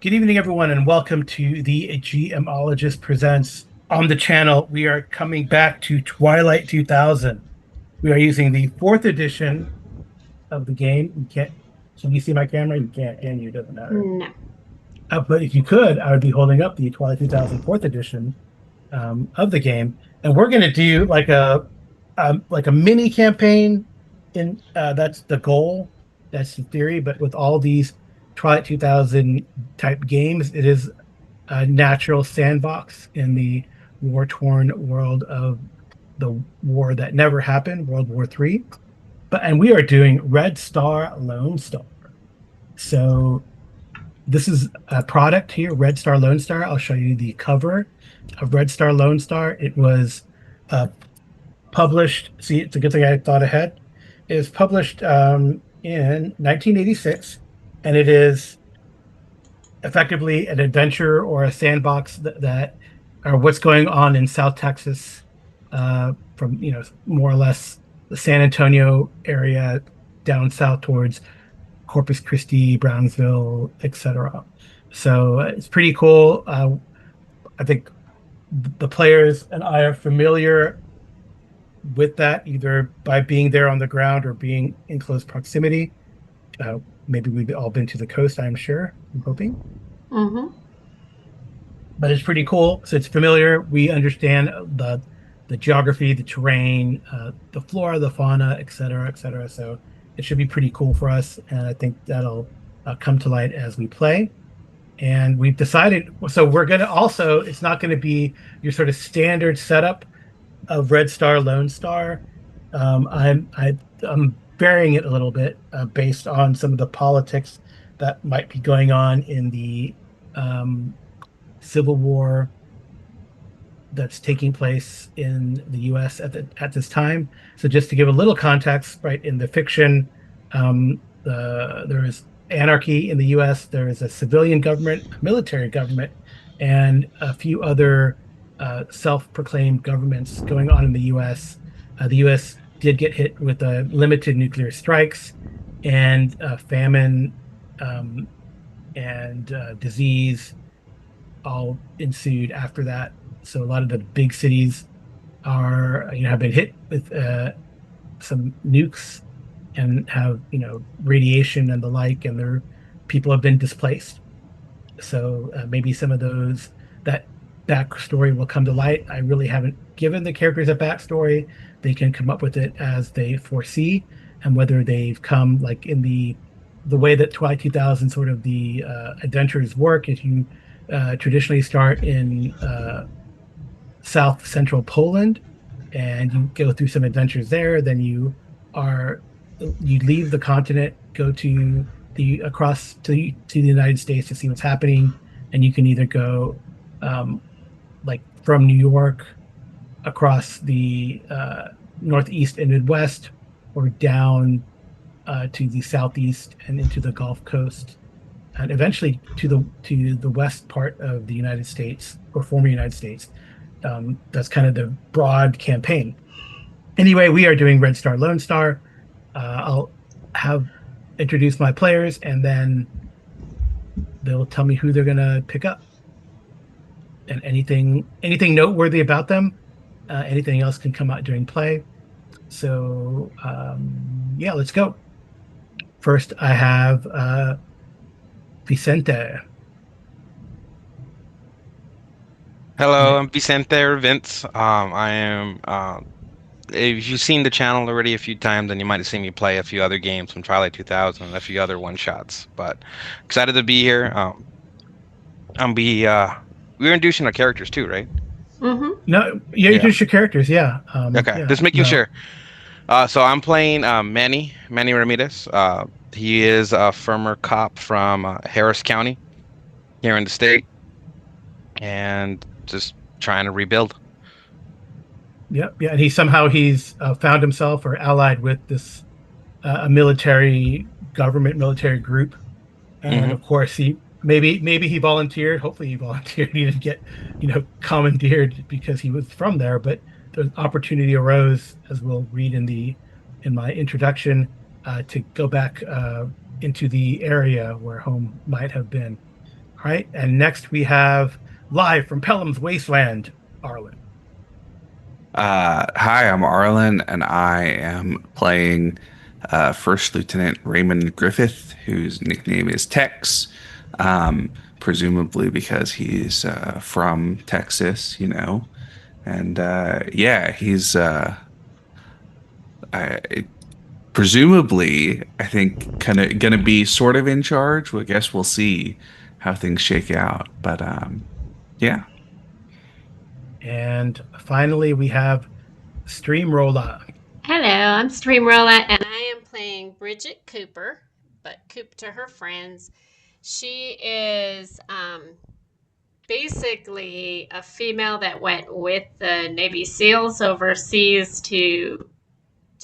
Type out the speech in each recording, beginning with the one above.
Good evening, everyone, and welcome to the GMologist Presents. On the channel, we are coming back to Twilight 2000. We are using the fourth edition of the game. You can't, can you see my camera? You can't, can you? Doesn't matter. No. But if you could, I would be holding up the Twilight 2000 fourth edition of the game, and we're going to do like a mini campaign. That's the goal. That's the theory. But with all these Twilight 2000 type games, it is a natural sandbox in the war-torn world of the war that never happened, World War III. And we are doing Red Star Lone Star. So this is a product here, Red Star Lone Star. I'll show you the cover of Red Star Lone Star. It was uh, published. See, it's a good thing I thought ahead. It was published in 1986, and it is effectively an adventure or a sandbox that are what's going on in South Texas, from more or less the San Antonio area down south towards Corpus Christi, Brownsville, etc. So it's pretty cool. I think the players and I are familiar with that either by being there on the ground or being in close proximity. Maybe we've all been to the coast, I'm sure. I'm hoping. Mm-hmm. But it's pretty cool. So it's familiar. We understand the geography, the terrain, the flora, the fauna, et cetera, et cetera. So it should be pretty cool for us, and I think that'll come to light as we play. And we've decided, so we're going to also, it's not going to be your sort of standard setup of Red Star, Lone Star. I'm varying it a little bit based on some of the politics that might be going on in the um, Civil War that's taking place in the U.S. at this time. So just to give a little context, right, in the fiction, there is anarchy in the U.S. There is a civilian government, a military government, and a few other self-proclaimed governments going on in the U.S. The U.S. did get hit with limited nuclear strikes and famine and disease all ensued after that. So a lot of the big cities are, have been hit with some nukes and have, radiation and the like, and their people have been displaced. So maybe some of that backstory will come to light. I really haven't given the characters a backstory. They can come up with it as they foresee, and whether they've come like in the way that Twilight 2000 sort of the adventures work is you traditionally start in south central Poland, and you go through some adventures there. Then you leave the continent, go to the across to the United States to see what's happening, and you can either go like from New York across the northeast and Midwest, or down to the southeast and into the Gulf Coast, and eventually to the west part of the United States or former United States. That's kind of the broad campaign. Anyway, we are doing Red Star Lone Star. I'll have introduce my players, and then they'll tell me who they're gonna pick up, and anything noteworthy about them. Anything else can come out during play. So yeah, let's go. First, I have Vicente. Hello, Right. I'm Vicente or Vince. I am. If you've seen the channel already a few times, then you might have seen me play a few other games from Twilight 2000 and a few other one shots. But excited to be here. I'm be. We're introducing our characters too, right? Mm-hmm. No, yeah, Yeah. introduce your characters. Yeah, Okay. yeah. Just making No, sure. So I'm playing Manny Ramirez. He is a former cop from Harris County here in the state, and just trying to rebuild. yeah, yeah. And he's found himself or allied with this a military group, and Hmm. of course maybe he volunteered. Hopefully he volunteered. He didn't get commandeered because he was from there, but the opportunity arose, as we'll read in my introduction, to go back into the area where home might have been. All right. And next we have live from Pelham's Wasteland, Arlen. Hi, I'm Arlen, and I am playing First Lieutenant Raymond Griffith, whose nickname is Tex, presumably because he's from Texas, you know. And yeah, he's I, presumably, I think, kind of gonna be sort of in charge. Well, I guess we'll see how things shake out. But yeah. And finally we have Streamrolla. Hello, I'm Streamrolla, and I am playing Bridget Cooper, but Coop to her friends. She is basically a female that went with the Navy SEALs overseas to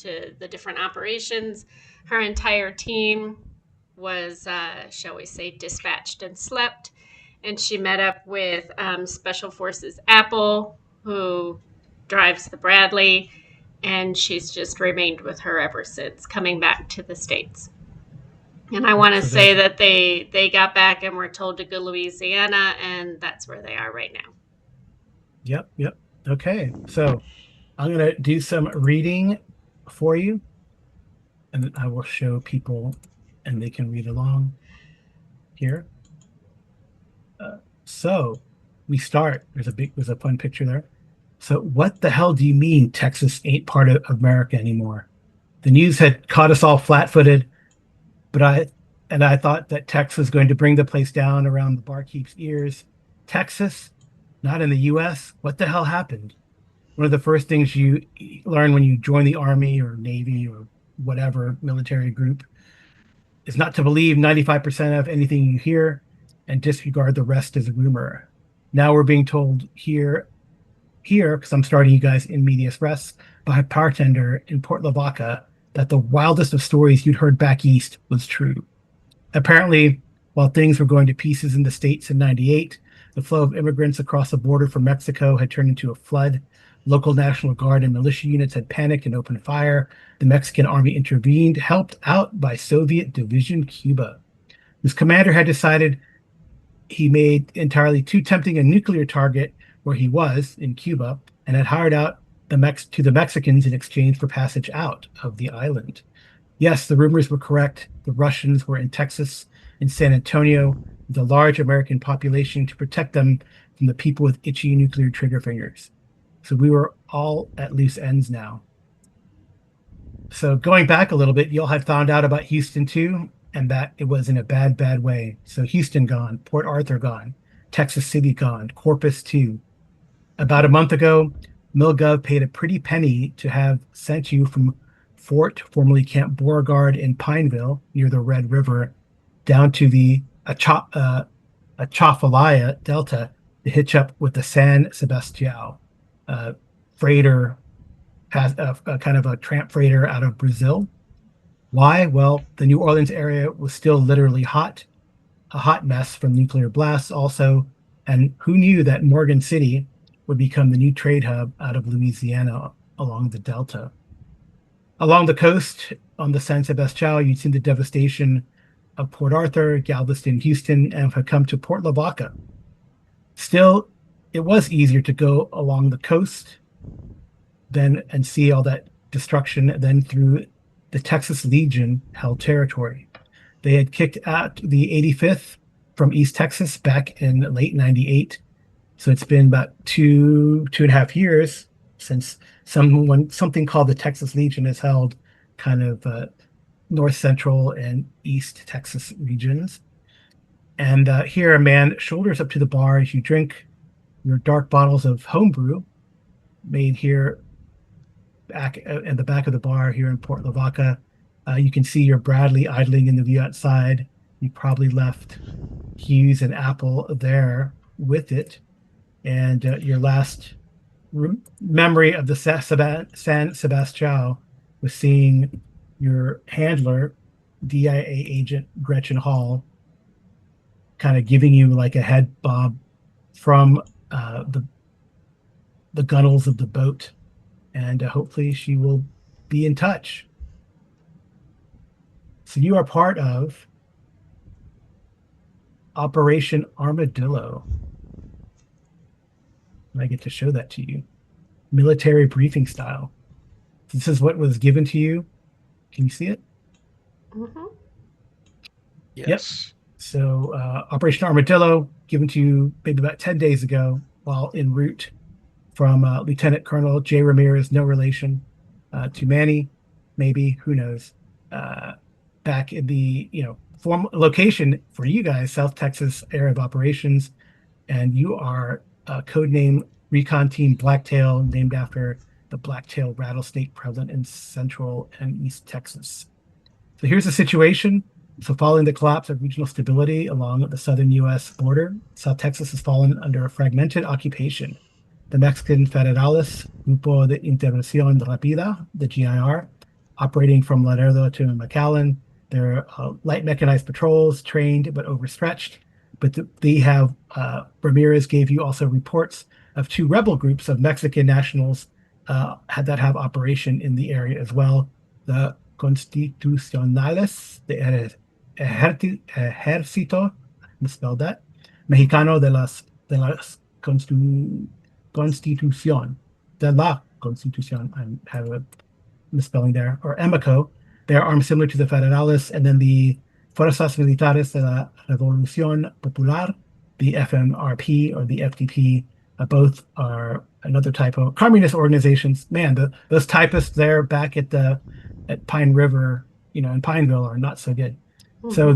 the different operations. Her entire team was, shall we say, dispatched and slept, and she met up with Special Forces Apple, who drives the Bradley, and she's just remained with her ever since coming back to the States. And I want to So say there's, that they got back and were told to go to Louisiana, and that's where they are right now. yep, yep. Okay. So I'm going to do some reading for you, and then I will show people and they can read along here. So we start. There's a fun picture there. So what the hell do you mean Texas ain't part of America anymore? The news had caught us all flat-footed, but I thought that Tex was going to bring the place down around the barkeep's ears. Texas, not in the US. What the hell happened? One of the first things you learn when you join the Army or Navy or whatever military group is not to believe 95% of anything you hear and disregard the rest as a rumor. Now we're being told here, because I'm starting you guys in medias res, by a bartender in Port Lavaca, that the wildest of stories you'd heard back east was true. Apparently, while things were going to pieces in the States in 98, the flow of immigrants across the border from Mexico had turned into a flood. Local National Guard and militia units had panicked and opened fire. The Mexican army intervened, helped out by Soviet Division Cuba. This commander had decided he made entirely too tempting a nuclear target where he was in Cuba and had hired out to the Mexicans in exchange for passage out of the island. Yes, the rumors were correct. The Russians were in Texas, in San Antonio, with a large American population to protect them from the people with itchy nuclear trigger fingers. So we were all at loose ends now. So going back a little bit, you all had found out about Houston too, and that it was in a bad, bad way. So Houston gone, Port Arthur gone, Texas City gone, Corpus too. About a month ago, MilGov paid a pretty penny to have sent you from Fort, formerly Camp Beauregard in Pineville, near the Red River, down to the Atchafalaya Delta to hitch up with the San Sebastião freighter, kind of a tramp freighter out of Brazil. Why? Well, the New Orleans area was still literally hot, a hot mess from nuclear blasts also. And who knew that Morgan City would become the new trade hub out of Louisiana along the Delta? Along the coast on the San Sebastião, you'd seen the devastation of Port Arthur, Galveston, Houston, and have come to Port Lavaca. Still, it was easier to go along the coast then and see all that destruction than through the Texas Legion held territory. They had kicked out the 85th from East Texas back in late 98. So it's been about two and a half years since something called the Texas Legion has held kind of north central and east Texas regions. And here a man shoulders up to the bar as you drink your dark bottles of homebrew made here back at the back of the bar here in Port Lavaca. You can see your Bradley idling in the view outside. You probably left Hughes and Apple there with it. And your last memory of the San Sebastião was seeing your handler, DIA agent Gretchen Hall, kind of giving you like a head bob from the gunnels of the boat, and hopefully she will be in touch. So you are part of Operation Armadillo. And I get to show that to you. Military briefing style. This is what was given to you. Can you see it? Mm-hmm. Yep. Yes. So Operation Armadillo, given to you maybe about 10 days ago while en route from Lieutenant Colonel Jay Ramirez, no relation to Manny, maybe, who knows. Back in the, form location for you guys, South Texas area of operations, and you are codename Recon Team Blacktail, named after the blacktail rattlesnake prevalent in Central and East Texas. So here's the situation. So following the collapse of regional stability along the southern U.S. border, South Texas has fallen under a fragmented occupation. The Mexican Federales, Grupo de Intervención Rápida, the GIR, operating from Laredo to McAllen. They're light mechanized patrols, trained but overstretched. But they have, Ramirez gave you also reports of two rebel groups of Mexican nationals that have operation in the area as well. The Constitucionales de Ejército, misspelled that, Mexicano de las Constitución, de la Constitución, I have a misspelling there, or EMACO. They are armed similar to the Federales, and then the Fuerzas Militares de la Revolución Popular, the FMRP or the FDP, both are another type of communist organizations. Man, those typists there back at Pine River, in Pineville, are not so good. Mm-hmm. So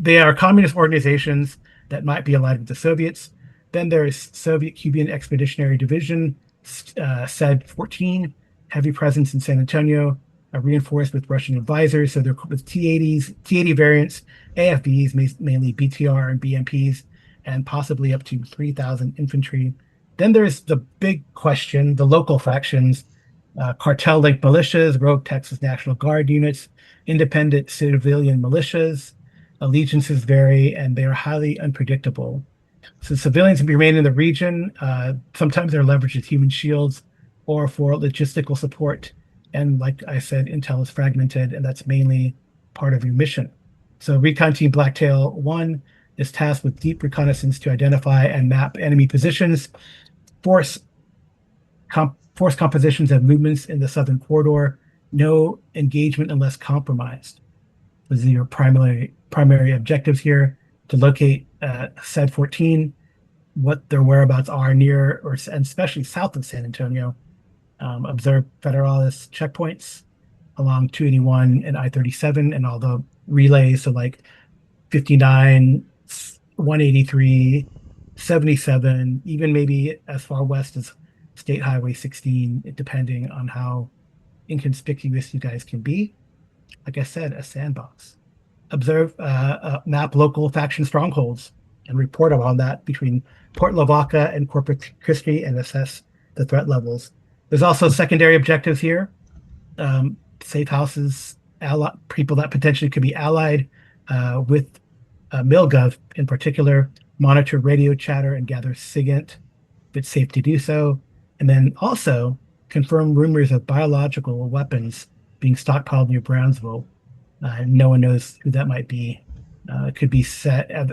they are communist organizations that might be allied with the Soviets. Then there's Soviet-Cuban Expeditionary Division, SED-14, heavy presence in San Antonio, reinforced with Russian advisors. So they're with T-80s, T-80 variants, AFVs, mainly BTR and BMPs, and possibly up to 3,000 infantry. Then there's the big question, the local factions, cartel-linked militias, rogue Texas National Guard units, independent civilian militias. Allegiances vary, and they are highly unpredictable. So civilians can remain in the region. Sometimes they're leveraged as human shields or for logistical support. And like I said, intel is fragmented, and that's mainly part of your mission. So Recon Team Blacktail 1 is tasked with deep reconnaissance to identify and map enemy positions, force compositions and movements in the southern corridor, no engagement unless compromised. Those are your primary objectives here: to locate SED-14, what their whereabouts are near and especially south of San Antonio. Observe Federalist checkpoints along 281 and I-37 and all the relays, so like 59, 183, 77, even maybe as far west as State Highway 16, depending on how inconspicuous you guys can be. Like I said, a sandbox. Observe, map local faction strongholds and report on that between Port Lavaca and Corpus Christi and assess the threat levels. There's also secondary objectives here. Safe houses, people that potentially could be allied with MilGov in particular, monitor radio chatter and gather SIGINT if it's safe to do so. And then also confirm rumors of biological weapons being stockpiled near Brownsville. No one knows who that might be. It could be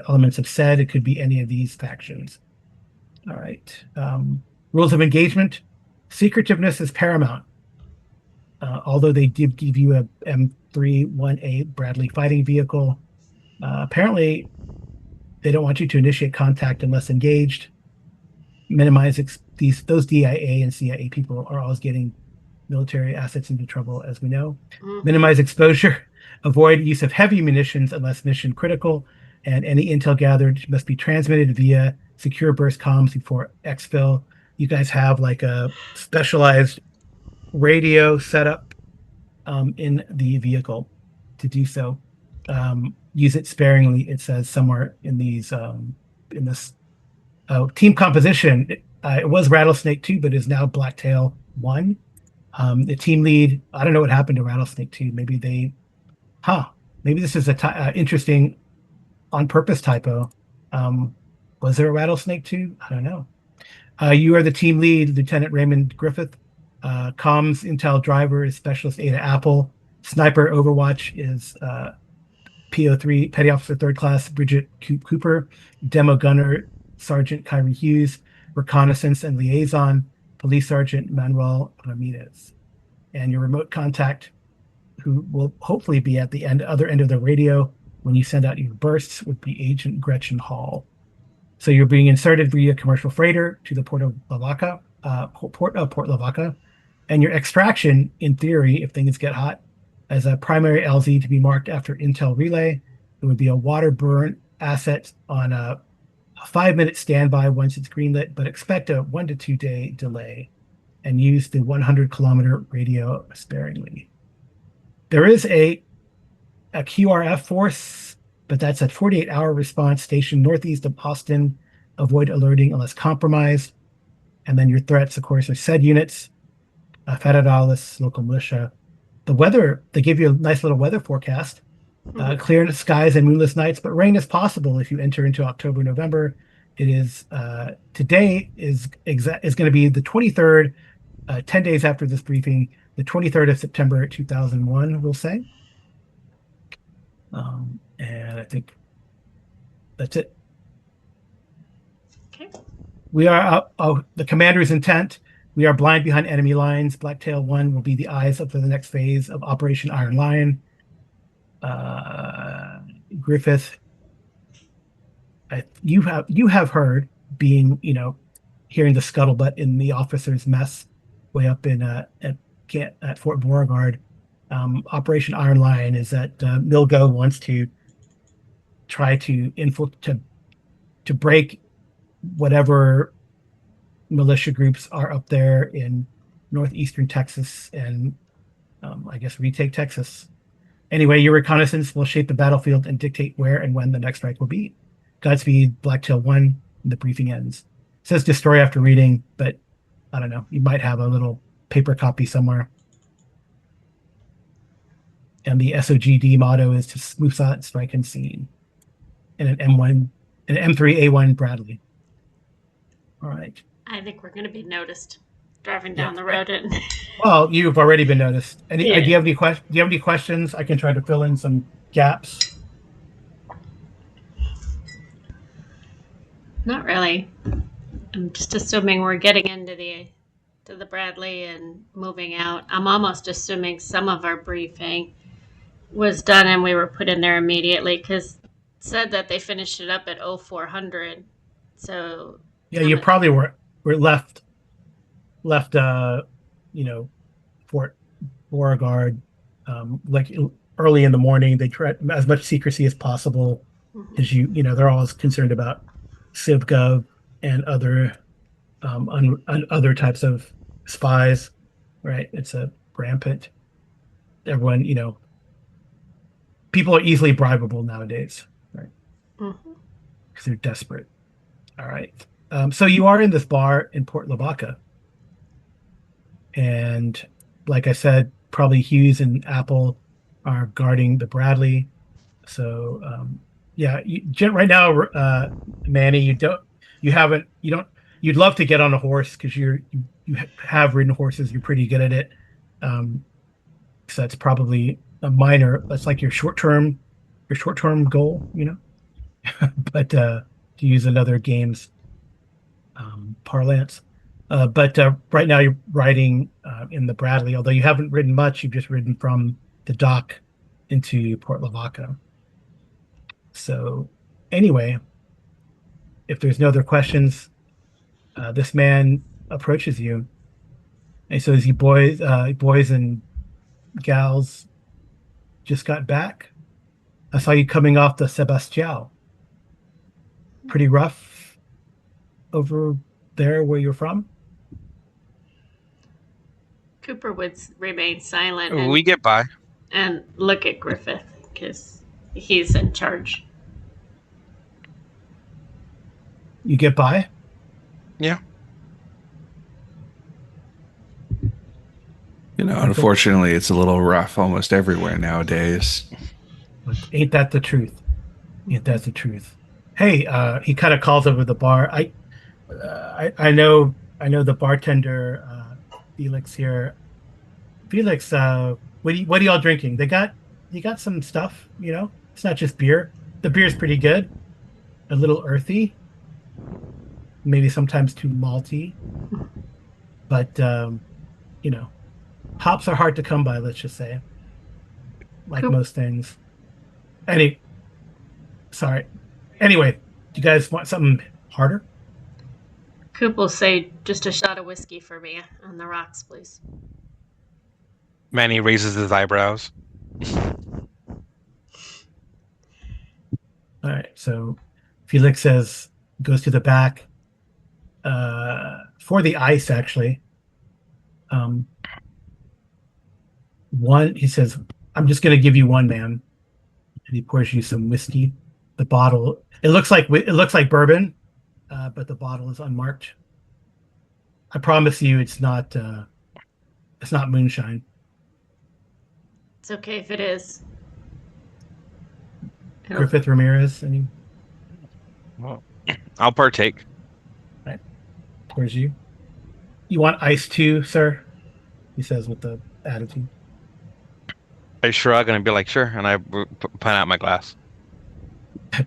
elements of SED. It could be any of these factions. All right. Rules of engagement. Secretiveness is paramount. Although they did give you a M31A Bradley fighting vehicle, apparently they don't want you to initiate contact unless engaged. Minimize those DIA and CIA people are always getting military assets into trouble, as we know. Mm-hmm. Minimize exposure. Avoid use of heavy munitions unless mission critical, and any intel gathered must be transmitted via secure burst comms before exfil. You guys have like a specialized radio setup in the vehicle to do so. Use it sparingly, it says somewhere in these in this team composition. It was Rattlesnake 2, but is now Blacktail 1. The team lead, I don't know what happened to Rattlesnake 2. Maybe this is a interesting on purpose typo. Was there a Rattlesnake 2? I don't know. You are the team lead, Lieutenant Raymond Griffith. Comms Intel driver is Specialist Ada Apple. Sniper Overwatch is PO3 Petty Officer Third Class Bridget Cooper, Demo Gunner Sergeant Kyrie Hughes, Reconnaissance and Liaison Police Sergeant Manuel Ramirez, and your remote contact, who will hopefully be at the other end of the radio when you send out your bursts, would be Agent Gretchen Hall. So you're being inserted via commercial freighter to the port of Lavaca, Port Lavaca, and your extraction, in theory, if things get hot, as a primary LZ to be marked after Intel relay. It would be a water burn asset on a 5-minute standby once it's greenlit, but expect a 1 to 2 day delay, and use the 100-kilometer radio sparingly. There is a QRF force, but that's a 48-hour response station northeast of Austin. Avoid alerting unless compromised. And then your threats, of course, are said units, federales, local militia. The weather, they give you a nice little weather forecast. Clear skies and moonless nights, but rain is possible if you enter into October, November. It is today is going to be the 23rd, 10 days after this briefing, the 23rd of September 2001, we'll say. And I think that's it. Okay. We are the commander's intent. We are blind behind enemy lines. Blacktail 1 will be the eyes up for the next phase of Operation Iron Lion. Griffith, you have heard, being, hearing the scuttlebutt in the officers' mess way up in at Fort Beauregard. Operation Iron Lion is that Milgo wants to try to break whatever militia groups are up there in northeastern Texas and I guess retake Texas. Anyway, your reconnaissance will shape the battlefield and dictate where and when the next strike will be. Godspeed, Blacktail 1, and the briefing ends. It says destroy after reading, but I don't know. You might have a little paper copy somewhere. And the SOGD motto is to smooth out, strike, and scene. And an M3A1 Bradley. All right. I think we're going to be noticed driving down the road. And well, you've already been noticed. Do Yeah. you have any questions? I can try to fill in some gaps. Not really. I'm just assuming we're getting into the Bradley and moving out. I'm almost assuming some of our briefing was done and we were put in there immediately, because it said that they finished it up at 0400. So Yeah, you probably were left Fort Beauregard like early in the morning. They tried as much secrecy as possible, as they're always concerned about CivGov and other other types of spies, right? It's a rampant. Everyone, people are easily bribable nowadays, right? Because they're desperate. All right. So you are in this bar in Port Lavaca, and like I said, probably Hughes and Apple are guarding the Bradley. So right now, Manny, you'd love to get on a horse because you have ridden horses. You're pretty good at it. So that's probably that's like your short-term goal, but to use another game's parlance. But right now you're riding in the Bradley, although you haven't ridden much. You've just ridden from the dock into Port Lavaca. So anyway, if there's no other questions, this man approaches you and says, "You boys and gals just got back. I saw you coming off the Sebastião. Pretty rough over there where you're from." Cooper would remain silent We get by. and look at Griffith because he's in charge. You get by? Yeah. Unfortunately, it's a little rough almost everywhere nowadays. But ain't that the truth? Ain't that the truth? Hey, he kind of calls over the bar. I know the bartender, Felix here. Felix, what are y'all drinking? You got some stuff, It's not just beer. The beer's pretty good. A little earthy, maybe sometimes too malty, but you know, hops are hard to come by, let's just say, like Coop, most things. Any, sorry. Anyway, do you guys want something harder? Coop will say just a shot of whiskey for me on the rocks, please. Manny raises his eyebrows. All right. So Felix says goes to the back for the ice actually. Um, one he says, "I'm just going to give you one, man," and he pours you some whiskey. The bottle it looks like bourbon, but the bottle is unmarked. I promise you, it's not moonshine. It's okay if it is. It'll, Griffith Ramirez, any Well, I'll partake. right? Pours you. You want ice too, sir? He says with the attitude. I shrug and I'd be like, sure, and I put out my glass. All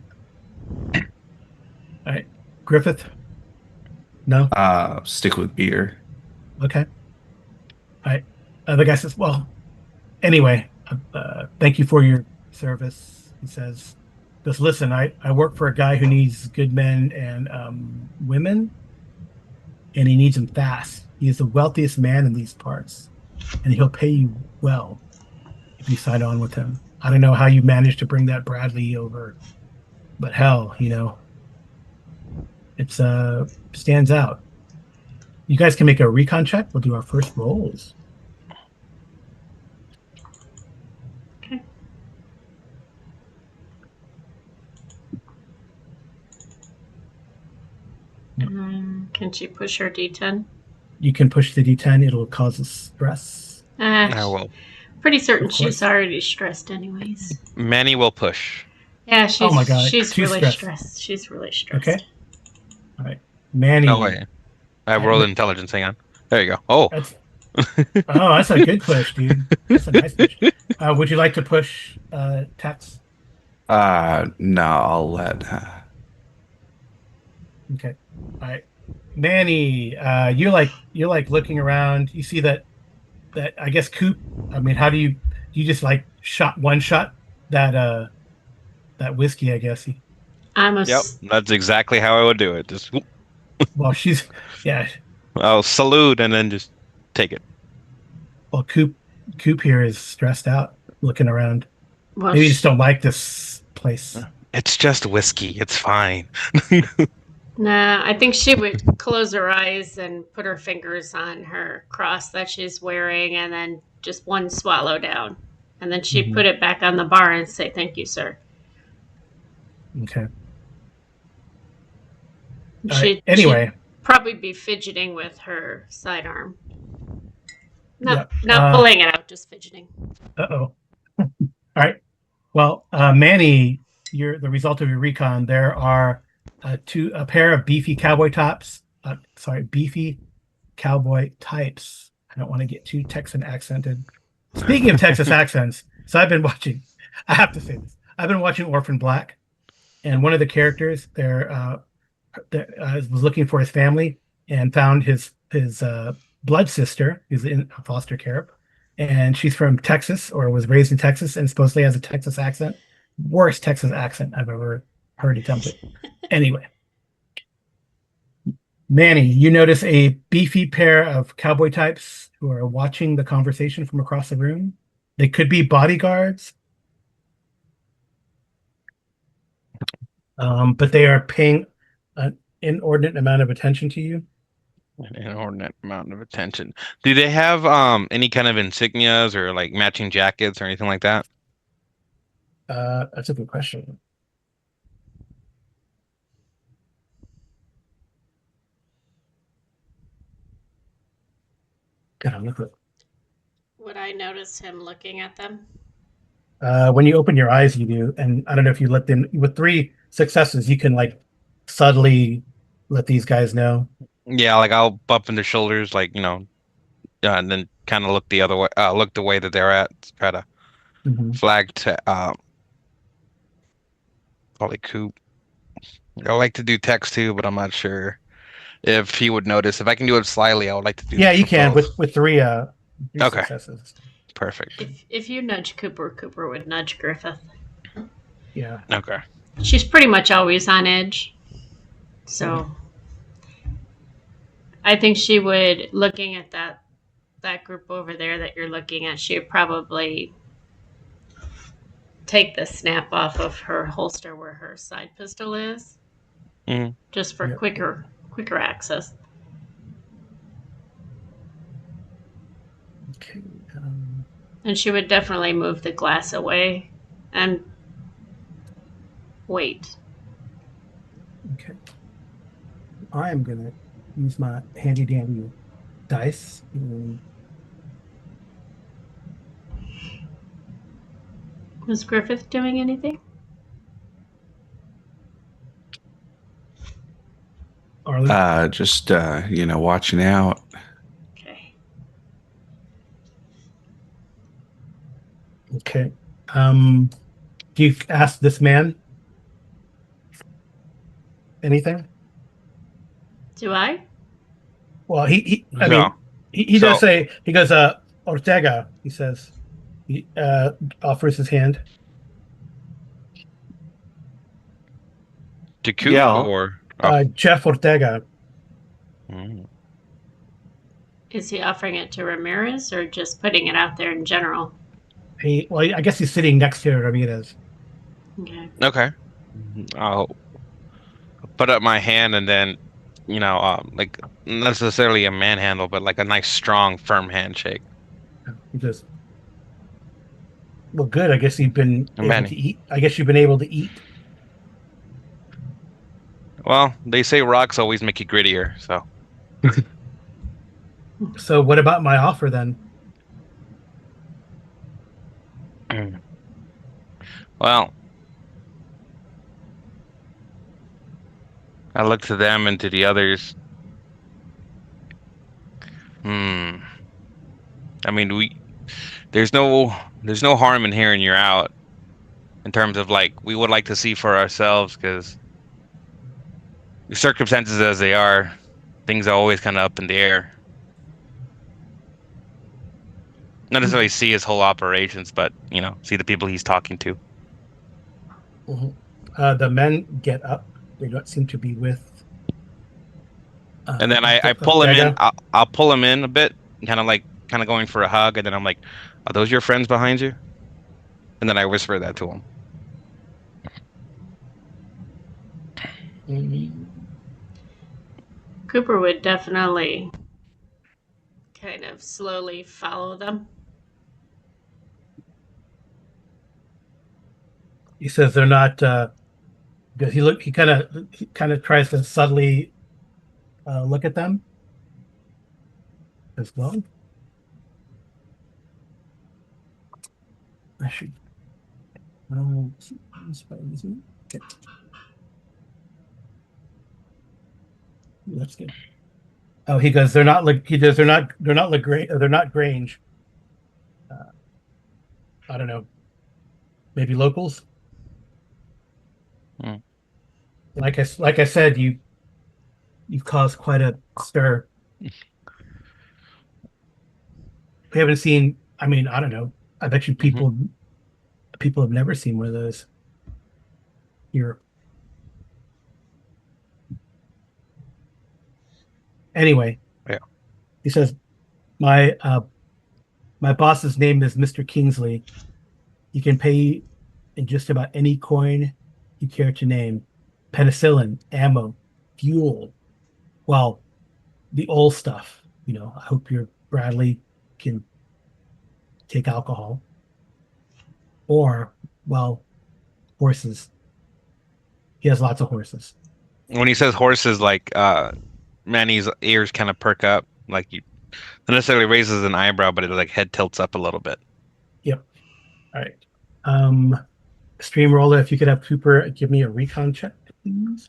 right, Griffith. No. Stick with beer. Okay. All right. The guy says, "Well, anyway, thank you for your service." He says, "Just listen. I work for a guy who needs good men and women, and he needs them fast. He's the wealthiest man in these parts, and he'll pay you well if you sign on with him. I don't know how you managed to bring that Bradley over, but hell, it's stands out. You guys can make a recon check. We'll do our first rolls." okay. Can she push her D10? You can push the D10. It'll cause us stress. I will. Pretty certain Of course. she's already stressed anyways. Manny will push. Yeah, she's Oh my God, she's too really stressed. stressed. She's really stressed. Okay. All right. Manny. No way. I rolled intelligence. Hang on. There you go. Oh, That's that's a good push, dude. That's a nice push. Would you like to push Tex? No, I'll let. Okay. All right. Manny, you're like looking around. You see that I guess Coop. I mean, how do you just like one shot that whiskey? I guess. I'm a yep. That's exactly how I would do it. Just, Well, yeah. I'll salute and then just take it. Well, Coop here is stressed out, looking around. well, Maybe you just don't like this place. It's just whiskey. It's fine. Nah, I think she would close her eyes and put her fingers on her cross that she's wearing and then just one swallow down. And then she'd put it back on the bar and say, "Thank you, sir." Okay. She'd Anyway, probably be fidgeting with her sidearm. Not Yeah. pulling it out, just fidgeting. uh-oh. All right. Well, Manny, the result of your recon, there are a pair of beefy cowboy tops. Beefy cowboy types. I don't want to get too Texan accented. Speaking of Texas accents, so I have to say this. I've been watching Orphan Black, and one of the characters there was looking for his family and found his blood sister, who's in foster care, and she's from Texas or was raised in Texas and supposedly has a Texas accent. Worst Texas accent I've ever heard attempted. Anyway, Manny, you notice a beefy pair of cowboy types who are watching the conversation from across the room. They could be bodyguards, but they are paying an inordinate amount of attention to you. An inordinate amount of attention. Do they have any kind of insignias or like matching jackets or anything like that? That's a good question. God, look at Would I notice him looking at them? when you open your eyes, you do, and I don't know if you let them. With 3 successes, you can like subtly let these guys know. Yeah, like I'll bump in their shoulders, like and then kind of look the other way, look the way that they're at, try to Mhm. flag to Probably Coop. I like to do text too, but I'm not sure if he would notice. If I can do it slyly, I would like to do Yeah, you for can both. with three Okay, successes. perfect. If you nudge Cooper, Cooper would nudge Griffith. Yeah. Okay. She's pretty much always on edge. So I think she would, looking at that group over there that you're looking at, she would probably take the snap off of her holster where her side pistol is, hmm just for Yep. quicker access. Okay. And she would definitely move the glass away and wait. Okay. I am gonna use my handy dandy dice. Was Griffith doing anything? Arlie. Just watching out. Okay. Okay. Do you ask this man anything? Do I? Well, I So, mean, he does so say, he goes, Ortega, he says, he offers his hand. to Coop Yeah. or Jeff Ortega. Mm. Is he offering it to Ramirez or just putting it out there in general? Well, I guess he's sitting next to Ramirez. Okay. Okay. I'll put up my hand and then, like not necessarily a manhandle, but like a nice, strong, firm handshake. He goes, well, good. I guess you've been And able to Manny. eat. I guess you've been able to eat. Well, they say rocks always make you grittier, so. So what about my offer then? Well, I look to them and to the others. Hmm. I mean, there's no harm in hearing you're out in terms of like we would like to see for ourselves because the circumstances as they are, things are always kind of up in the air. Not necessarily see his whole operations, but see the people he's talking to. Mhm. The men get up. They don't seem to be with And then I pull him in. Ortega. I'll pull him in a bit, kind of going for a hug, and then I'm like, "Are those your friends behind you?" And then I whisper that to him. Mhm. Cooper would definitely kind of slowly follow them. He says they're not. Because he kind of tries to subtly look at them as well. I should. Okay. That's good. Oh, he goes. They're not like he does. They're not Lagrange. They're not Grange. Uh, I don't know. Maybe locals. Mm. Like I said, you've caused quite a stir. We haven't seen. I mean, I don't know. I bet you hmm people have never seen one of those here. Anyway, Yeah. he says my uh, my boss's name is Mr. Kingsley. You can pay in just about any coin you care to name. Penicillin, ammo, fuel. Well, the old stuff. I hope your Bradley can take alcohol. Or, well, horses. He has lots of horses. When he says horses, like Manny's ears kind of perk up, like you not necessarily raises an eyebrow, but it like head tilts up a little bit. Yep. All right. Um, Stream roller, if you could have Cooper give me a recon check, please.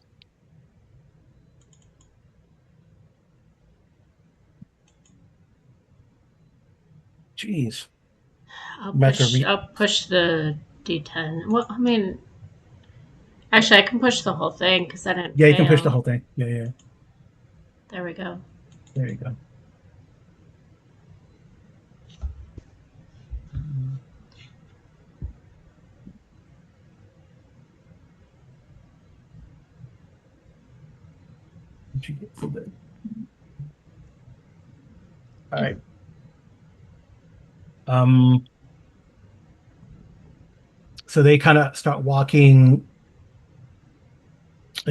Jeez. I'll I'm about to push the D10. Well, I mean, Actually, I can push the whole thing because I didn't Yeah, you fail. can push the whole thing. Yeah. There we go. There you go. What'd you get for the? All right. So they kind of start walking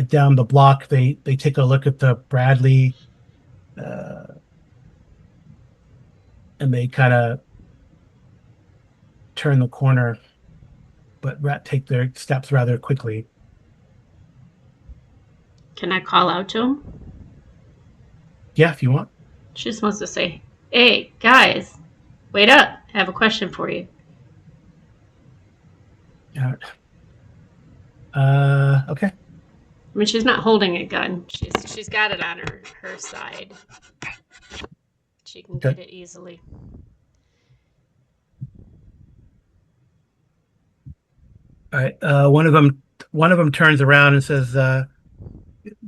down the block. They take a look at the Bradley, uh, and they kind of turn the corner, but take their steps rather quickly. Can I call out to him? Yeah, if you want. She just wants to say, "Hey, guys, wait up. I have a question for you." Okay. I mean, she's not holding a gun. She's got it on her side. She can Okay. get it easily. All right. One of them turns around and says,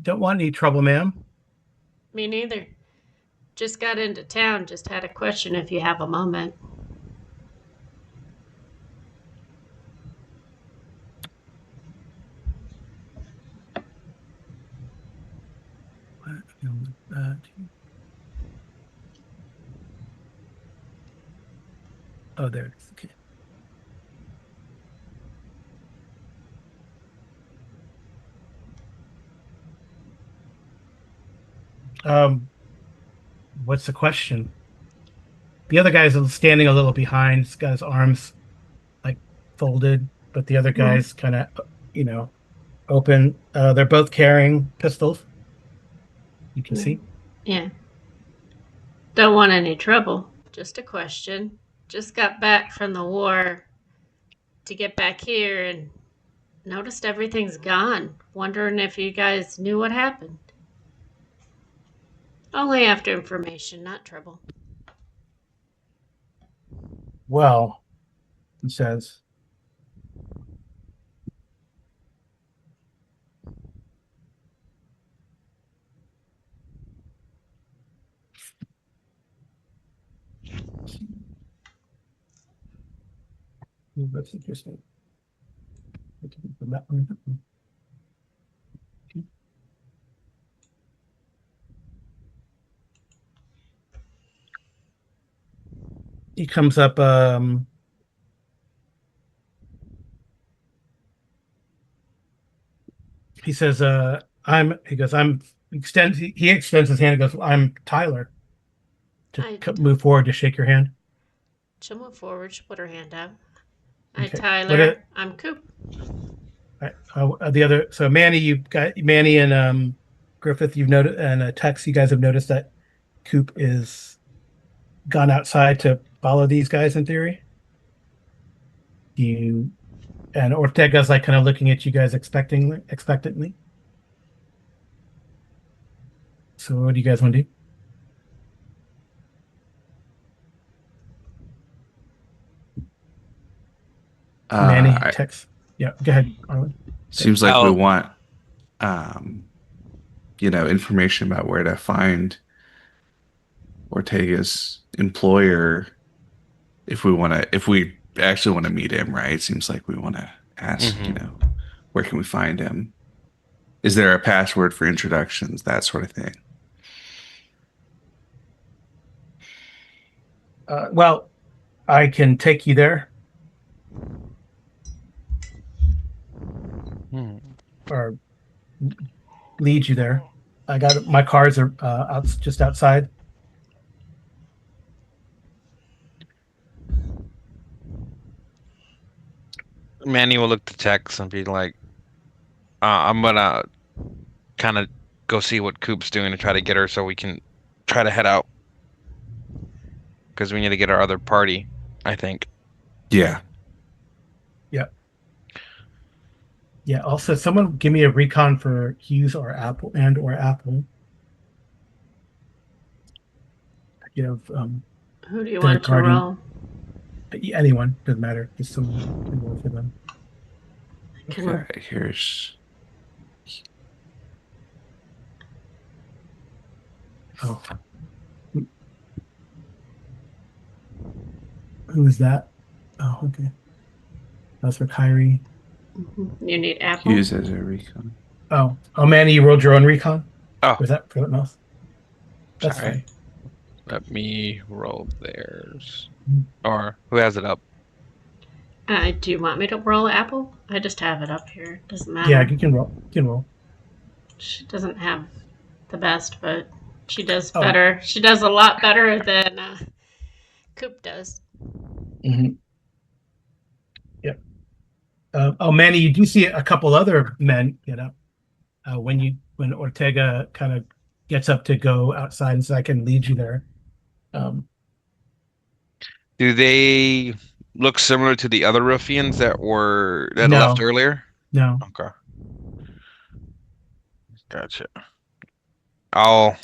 "Don't want any trouble, ma'am." Me neither. Just got into town. Just had a question if you have a moment. Oh, there it is. Okay. What's the question? The other guy's standing a little behind. He's got his arms like folded, but the other guy's kind of, open. They're both carrying pistols. You can see. Yeah. Don't want any trouble. Just a question. Just got back from the war to get back here and noticed everything's gone. Wondering if you guys knew what happened. Only after information, not trouble. Well, he says, that's interesting. He comes up. He says, he goes, he extends his hand and goes, "I'm Tyler," to move forward to shake your hand. She'll move forward. She'll put her hand out. Hi, Okay. Tyler. I'm Coop. The other, so Manny, you've got Manny and Griffith, you've noticed, and Tex, you guys have noticed that Coop is gone outside to follow these guys in theory. You and Ortega's like kind of looking at you guys expectantly. So what do you guys want to do? Manny, Tex. Yeah, go ahead, Arlen. Seems like we want, information about where to find Ortega's employer if we actually want to meet him, right? Seems like we want to ask, where can we find him? Is there a password for introductions, that sort of thing? Well, I can take you there. Or lead you there. I got my cars are just outside. Manny will look to Tex and be like, I'm gonna kind of go see what Coop's doing to try to get her so we can try to head out. Because we need to get our other party, I think. Yeah. Yeah. Also, someone give me a recon for Hughes or Apple or Apple. Who do you want to roll? Anyone, doesn't matter. Just someone can roll for them. Okay, here's Oh, who is that? Oh, okay. That's for Kyrie. You need Apple. Use as a recon. Oh, Manny, you rolled your own recon? Oh, Was that for something else? That's sorry. fine. Let me roll theirs. Mm. Or who has it up? Do you want me to roll Apple? I just have it up here. Doesn't matter. Yeah, you can roll. You can roll. She doesn't have the best, but she does Oh. better. She does a lot better than Coop does. Mm-hmm. Yep. Oh, Manny, you do see a couple other men get up when Ortega kind of gets up to go outside, and so I can lead you there. Do they look similar to the other ruffians that No. left earlier? No. Okay. Gotcha. I'll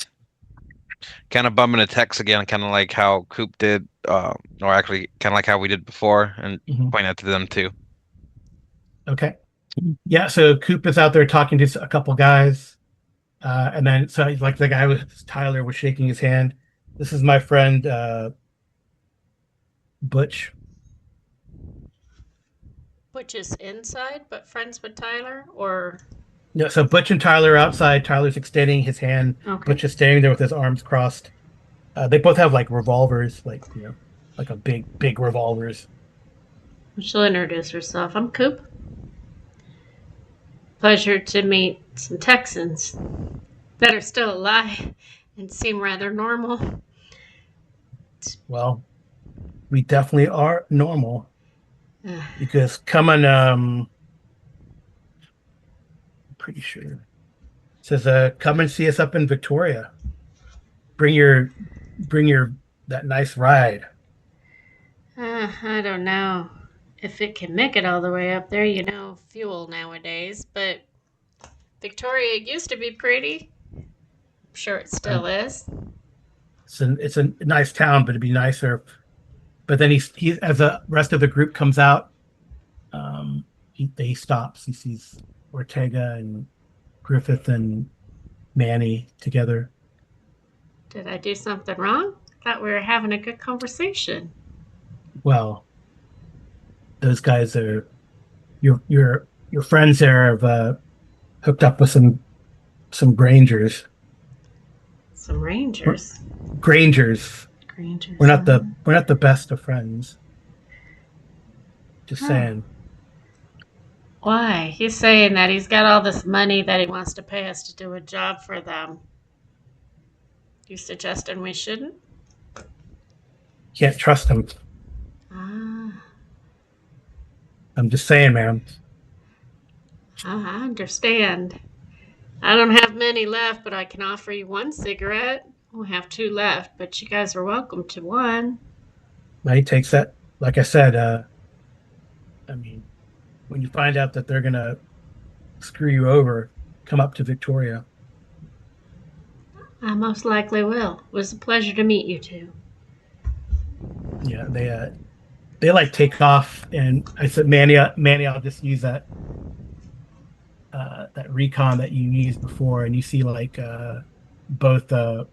kind of bump into text again, kind of like how Coop did, or actually kind of like how we did before, and Mhm. point out to them too. Okay. Yeah, so Coop is out there talking to a couple guys. And then so like the guy with Tyler was shaking his hand. This is my friend Butch. Which is inside, but friends with Tyler, or No, so Butch and Tyler are outside. Tyler's extending his hand. okay. Butch is standing there with his arms crossed. They both have like revolvers, like a big revolvers. She'll introduce herself. I'm Coop. Pleasure to meet some Texans that are still alive and seem rather normal. Well, we definitely are normal because coming, I'm pretty sure it says, come and see us up in Victoria. Bring your that nice ride. I don't know if it can make it all the way up there. You know, fuel nowadays, but Victoria used to be pretty. I'm sure it still is. It's a nice town, but it'd be nicer. But then he as the rest of the group comes out, he stops. He sees Ortega and Griffith and Manny together. Did I do something wrong? Thought we were having a good conversation. Well, those guys are your friends there have hooked up with some Grangers. Some Rangers. Grangers. Rangers. We're not the best of friends. Just saying. Why? He's saying that he's got all this money that he wants to pay us to do a job for them. You suggesting we shouldn't? Can't trust him. I'm just saying, man. I understand. I don't have many left, but I can offer you one cigarette. We'll have two left, but you guys are welcome to one. He takes that. Like I said, I mean, when you find out that they're gonna screw you over, come up to Victoria. I most likely will. It was a pleasure to meet you two. Yeah, they like take off, and I said, Manny, I'll just use that recon that you used before, and you see like both of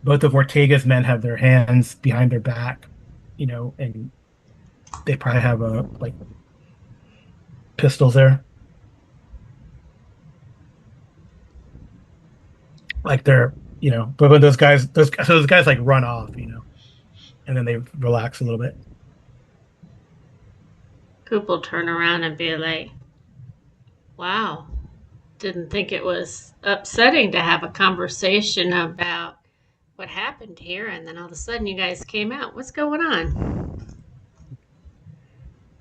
Ortega's men have their hands behind their back, and they probably have like pistols there. Like they're, but when those guys like run off, and then they relax a little bit. Coop will turn around and be like, wow, didn't think it was upsetting to have a conversation about what happened here, and then all of a sudden you guys came out. What's going on?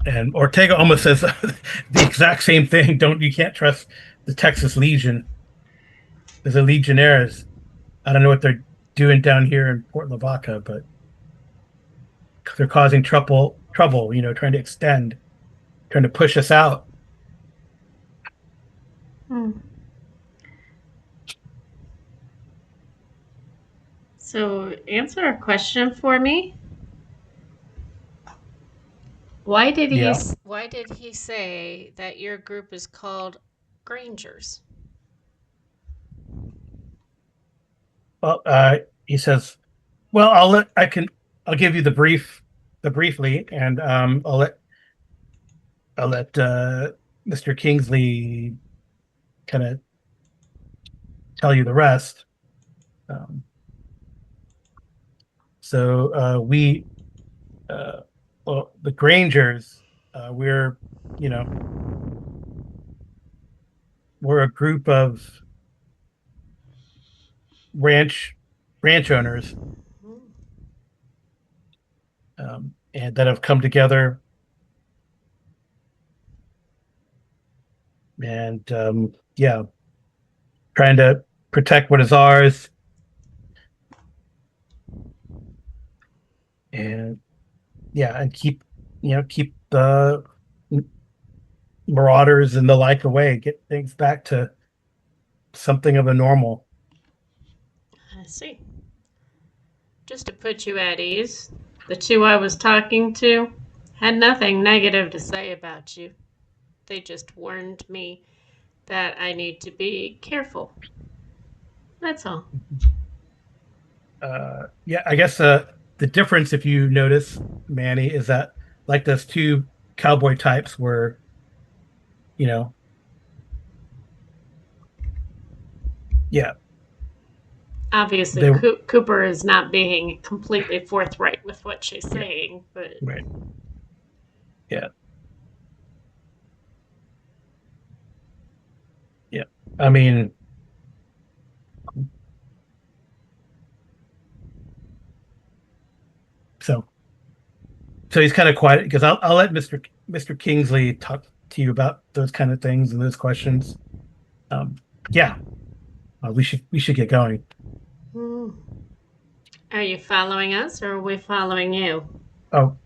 And Ortega almost says the exact same thing. You can't trust the Texas Legion. There's a Legionnaires. I don't know what they're doing down here in Port Lavaca, but they're causing trouble, trying to extend, trying to push us out. So answer a question for me. Why did he say that your group is called Grangers? Well, he says, "Well, I'll give you the briefly, and I'll let Mr. Kingsley kind of tell you the rest." Um, so we, uh, well, the Grangers, we're, you know, we're a group of ranch ranch owners, and that have come together and yeah, trying to protect what is ours, and yeah, and keep keep the marauders and the like away, get things back to something of a normal. I see. Just to put you at ease, the two I was talking to had nothing negative to say about you. They just warned me that I need to be careful. That's all. Yeah, I guess the difference, if you notice, Manny, is that like those two cowboy types were, you know, yeah, Obviously, they Cooper is not being completely forthright with what she's yeah, saying, but right, yeah, yeah. I mean, so he's kind of quiet because I'll let Mr. Kingsley talk to you about those kind of things and those questions. Um, yeah, we should get going. hmm. Are you following us or are we following you? Oh,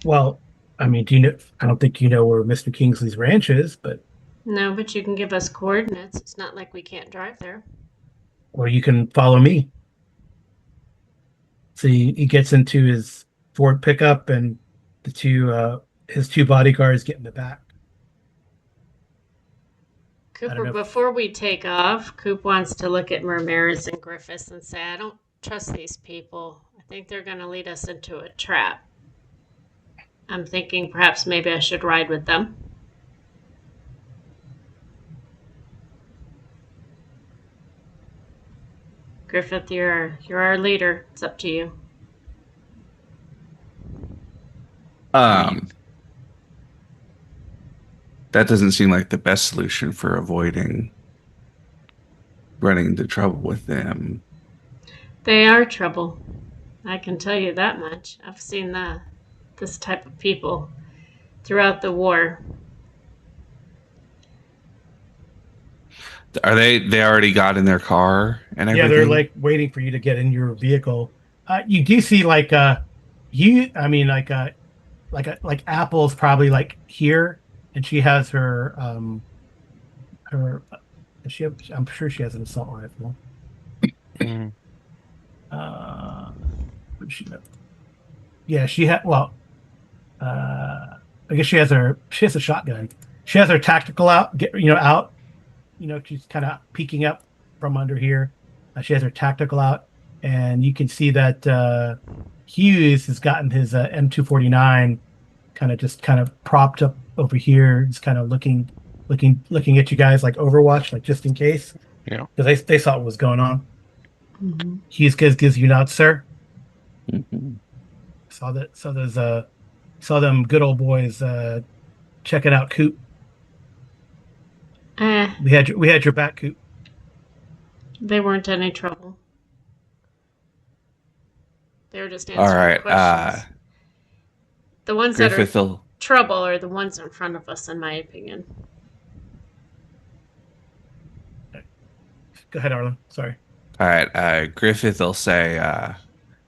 well, I mean, do you know? I don't think you know where Mr. Kingsley's ranch is, but No, but you can give us coordinates. It's not like we can't drive there. or you can follow me. So he gets into his Ford pickup, and the two his two bodyguards get in the back. I don't Cooper, know. before we take off, Coop wants to look at Ramirez and Griffiths and say, I don't trust these people. I think they're going to lead us into a trap. I'm thinking perhaps maybe I should ride with them. Griffith, you're our leader. It's up to you. Um, that doesn't seem like the best solution for avoiding running into trouble with them. They are trouble. I can tell you that much. I've seen this type of people throughout the war. Are they already got in their car and Yeah, they're everything? like waiting for you to get in your vehicle. You do see like you. I mean, like Apple's probably like here, and she has her. Does she have, I'm sure she has an assault rifle. Mhm. What does she have? Yeah, she had. Well, I guess she has a shotgun. She has her tactical out. Out. She's kind of peeking up from under here. She has her tactical out, and you can see that Hughes has gotten his M249 kind of propped up over here. He's kind of looking at you guys like Overwatch, like just in case, Yeah. because they saw what was going on. Mm-hmm. Hughes gives you nods, sir. Mhm. Saw them good old boys checking out Coop. Eh, We had your back, Coop. they weren't any trouble. They were just All answering right. questions. The ones that are Griffith will. trouble are the ones in front of us, in my opinion. Go ahead, Arlen. Sorry. All right. Griffith will say,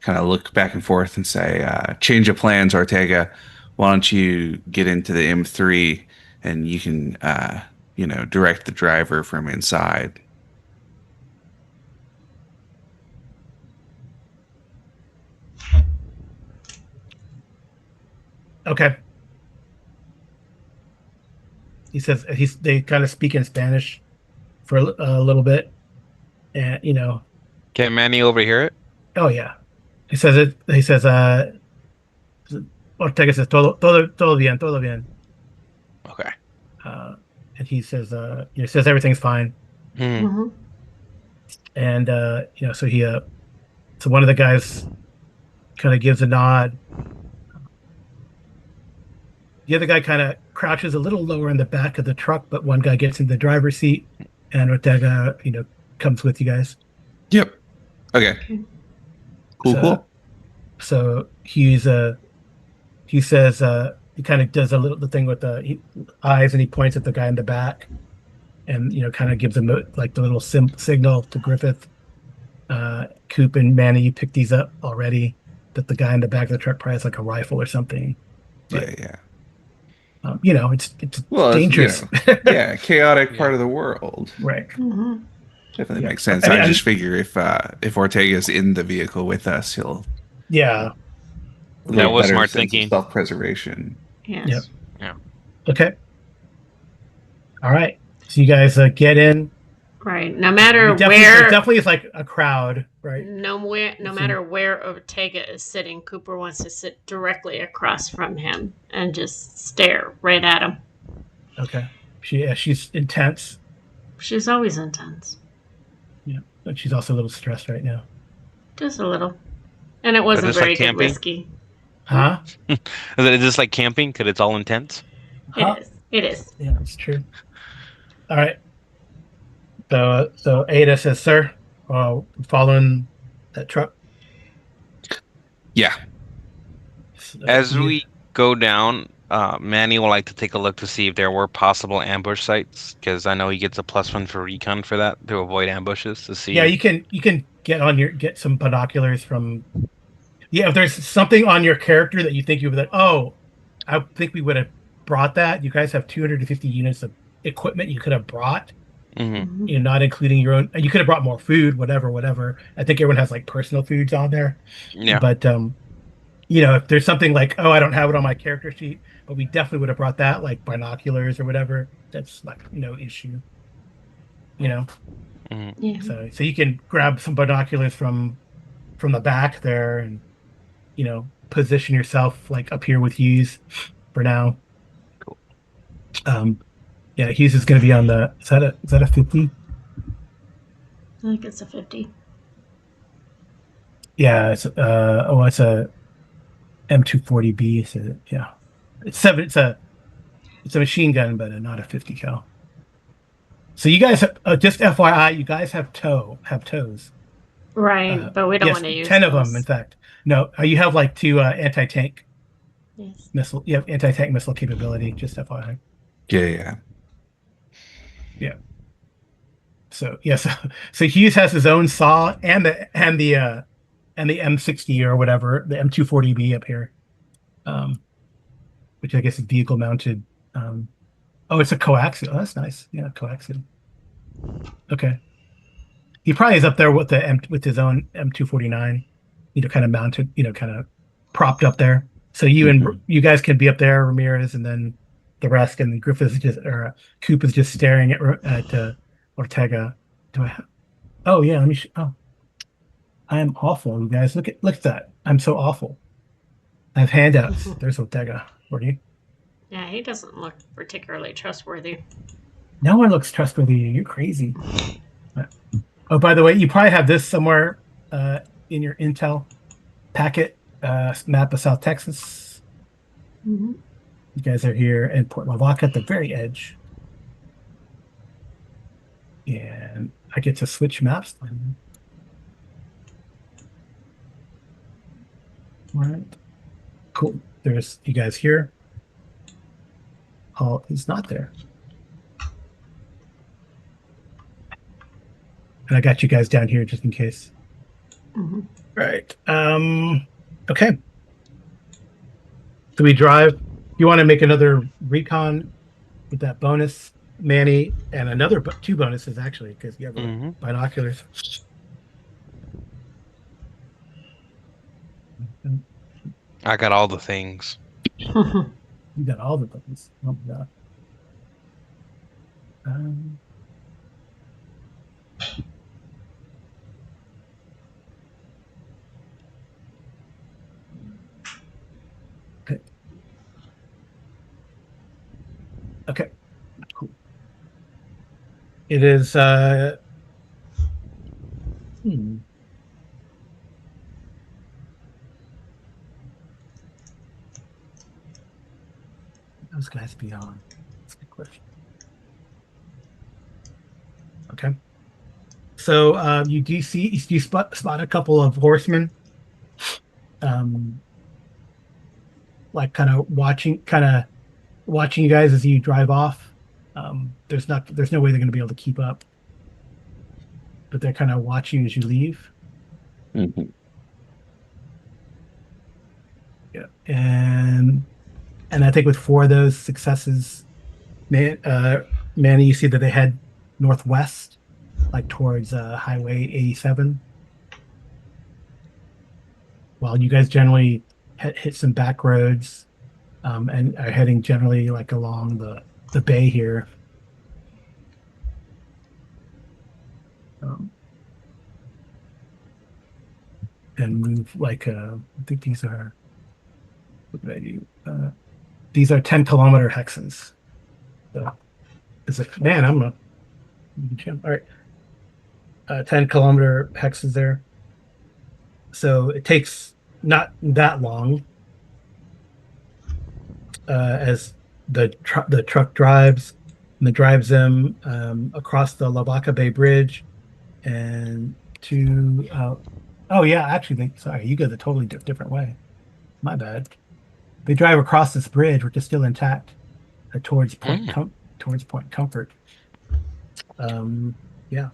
kind of look back and forth and say, change of plans, Ortega. Why don't you get into the M3 and you can, direct the driver from inside. Okay. He says they kind of speak in Spanish for a little bit, and Can Manny overhear it? Oh yeah. He says it. He says, Ortega says, todo bien, todo bien. Okay. Uh, and he says, he says everything's fine. Hmm. Hmm. And, so one of the guys kind of gives a nod. The other guy kind of crouches a little lower in the back of the truck, but one guy gets in the driver's seat, and Ortega, comes with you guys. Yep. Okay. Okay. Cool. So, Cool. so he says, he kind of does the thing with the eyes, and he points at the guy in the back, and kind of gives him like the little signal to Griffith. Coop and Manny, you picked these up already. That the guy in the back of the truck probably has like a rifle or something, Yeah. but Yeah. it's Well, it's, dangerous. yeah, chaotic Yeah. part of the world. Right. Hmm. Definitely Yeah. makes sense. I mean, I just figure if Ortega's in the vehicle with us, he'll yeah. a That little was better smart sense of thinking. self-preservation. Yeah. Yes. Yeah. Okay. All right. So you guys get in. Right. No We matter definitely there where, definitely is like a crowd, right? no matter where Ortega is sitting, Cooper wants to sit directly across from him and just stare right at him. Okay. She's intense. She's always intense, Yeah. But she's also a little stressed right now. just a little, and it So wasn't just like very good camping. whiskey. Huh? Is it just like camping? Because it's all intense. It Huh? is. It is. Yeah, it's true. All right. So Ada says, "Sir, following that truck." Yeah. So As we go down, Manny will like to take a look to see if there were possible ambush sites, because I know he gets a +1 for recon for that to avoid ambushes to yeah, see. you can get some binoculars from. Yeah, if there's something on your character that you think you would like, oh, I think we would have brought that. You guys have 250 units of equipment you could have brought, Hmm. Hmm. not including your own. You could have brought more food, whatever, whatever. I think everyone has like personal foods on there, Yeah. but if there's something like, oh, I don't have it on my character sheet, but we definitely would have brought that, like binoculars or whatever. That's like no issue, you know. Hmm. Yeah. So you can grab some binoculars from the back there and position yourself like up here with Hughes for now. Cool. Yeah, Hughes is going to be on the. Is that a 50? I think it's a 50. Yeah, it's a M240B. So yeah, it's seven. It's a machine gun, but not a 50 cal. So you guys, just FYI, you guys have tows. Right, but we don't Yes, want to use 10 of them, in those. fact. No, you have like two anti-tank Yes. missile. You have anti-tank missile capability. Just FYI. Yeah. Yeah. Yeah. So yeah, so Hughes has his own saw and the M60 or whatever, the M240B up here, um, which I guess is vehicle mounted. Oh, it's a coaxial. Oh, that's nice. Yeah, coaxial. Okay, he probably is up there with with his own M249, kind of mounted, kind of propped up there. So Mhm. you guys can be up there, Ramirez, and then the rest, and then Griffith is just or Coop is just staring at Ortega. Do I have? Oh yeah, let me. Oh, I am awful, you guys. Look at that. I'm so awful. I have handouts. There's Ortega for you. Yeah, he doesn't look particularly trustworthy. No one looks trustworthy. You're crazy. Oh, by the way, you probably have this somewhere in your intel packet, map of South Texas. Hmm. You guys are here in Port Lavaca at the very edge. And I get to switch maps. All right. Cool. There's you guys here. Oh, he's not there. And I got you guys down here just in case. Hmm. Right. Okay. So we drive. You want to make another recon with that bonus, Manny, and another two bonuses actually, because you have Hmm. binoculars. I got all the things. You got all the buttons. Oh my god. Um, Okay. Okay. Cool. It is hmm, those guys be on. That's a good question. Okay. So you do see you spot a couple of horsemen, um, like kind of watching you guys as you drive off. There's no way they're going to be able to keep up, but they're kind of watching as you leave. Mhm. Yeah, and I think with four of those successes, man, Manny, you see that they head northwest, like towards Highway 87. While you guys generally hit some back roads, and are heading generally like along the bay here. Um, and move like I think these are what did I do? These are 10-kilometer hexes. So it's like, man, I'm a all right. 10-kilometer hexes there. So it takes not that long as the truck drives and it drives them across the Lavaca Bay Bridge and to oh yeah, actually sorry, you go the totally different way. My bad. They drive across this bridge, which is still intact, towards Mm. Towards Point Comfort. Yeah,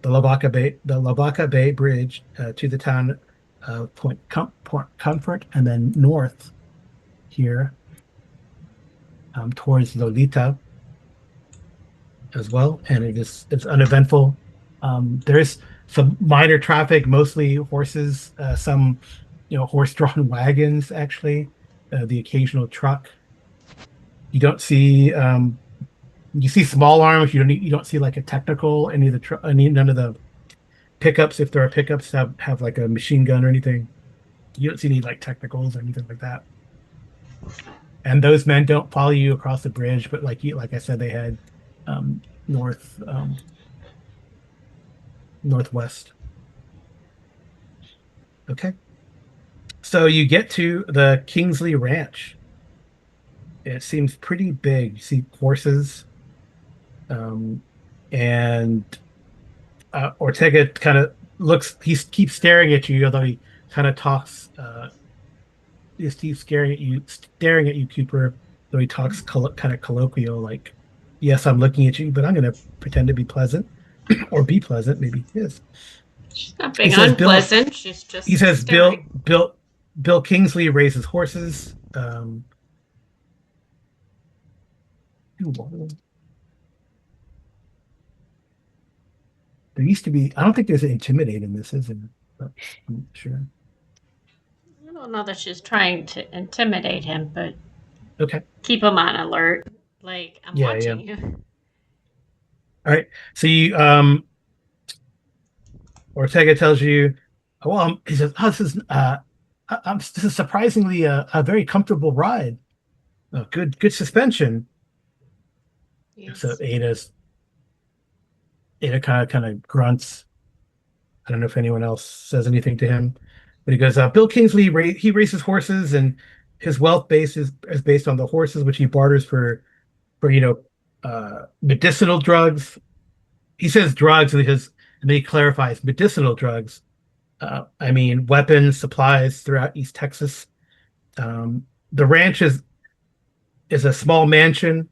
the Lavaca Bay Bridge to the town of Point Comfort, and then north here towards Lolita as well, and it's uneventful. There is some minor traffic, mostly horses, some horse-drawn wagons, actually, the occasional truck. You don't see you see small arms. You don't see like a technical any of the none of the pickups, if there are pickups, have like a machine gun or anything. You don't see any like technicals or anything like that. And those men don't follow you across the bridge, but like I said, they head north northwest. Okay. So you get to the Kingsley Ranch. It seems pretty big. You see horses, um, and Ortega kind of he keeps staring at you, although he kind of talks. He keeps staring at you, Cooper. Though he talks kind of colloquial, like, "Yes, I'm looking at you, but I'm going to pretend to be pleasant, or be pleasant. Maybe he is." She's not He being says, "Bill." unpleasant. She's He just says, "Bill, staring. Bill Kingsley raises horses." There used to be. I don't think there's an intimidate in this, is there? But I'm not sure. I don't know that she's trying to intimidate him, but Okay. keep him on alert. Like, I'm Yeah, yeah. watching you. All right. So you Ortega tells you, well, he says, "Oh, this is surprisingly a very comfortable ride. Oh, good suspension." So Yes. Ada kind of grunts. I don't know if anyone else says anything to him, but he goes, "Bill Kingsley he races horses, and his wealth base is based on the horses, which he barters for medicinal drugs." He says drugs because, and then he clarifies medicinal drugs. I mean weapons, supplies throughout East Texas. The ranch is a small mansion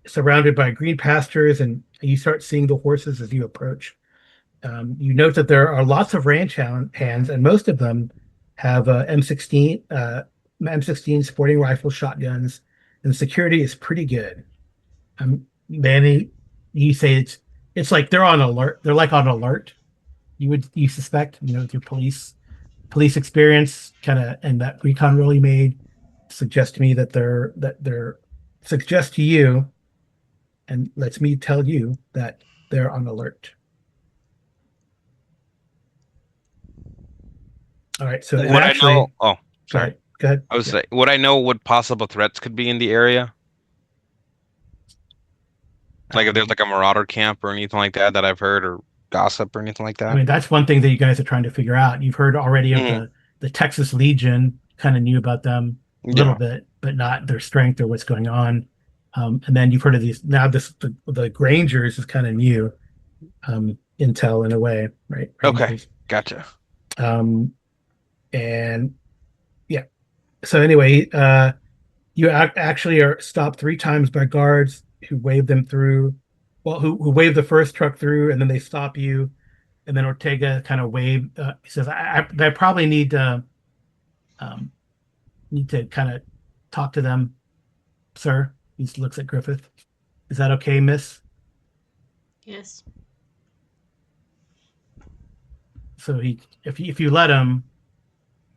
surrounded by green pastures, and you start seeing the horses as you approach. You note that there are lots of hands, and most of them have M16 sporting rifle shotguns, and security is pretty good. Manny, you say it's like they're on alert. They're like on alert. You suspect, with your police experience, kind of, and that recon really made suggest to me that they're suggest to you, and lets me tell you that they're on alert. All right, so it Would I know? actually Oh, go sorry. ahead. Go ahead. I was say, would I know what possible threats could be in the area? Like if there's like a marauder camp or anything like that I've heard, or gossip or anything like I that. mean, that's one thing that you guys are trying to figure out. You've heard already of Mm, the Texas Legion, kind of knew about them a little yeah. bit, but not their strength or what's going on. And then you've heard of these now. The Grangers is kind of new intel in a way, right? Okay. Rangers, Gotcha. um, and yeah. So anyway, you actually are stopped 3 times by guards who wave them through. Well, who wave the first truck through, and then they stop you. And then Ortega kind of waved. He says, I probably um, need to kind of talk to them, sir." He looks at Griffith. "Is that okay, miss?" Yes. So if you let him,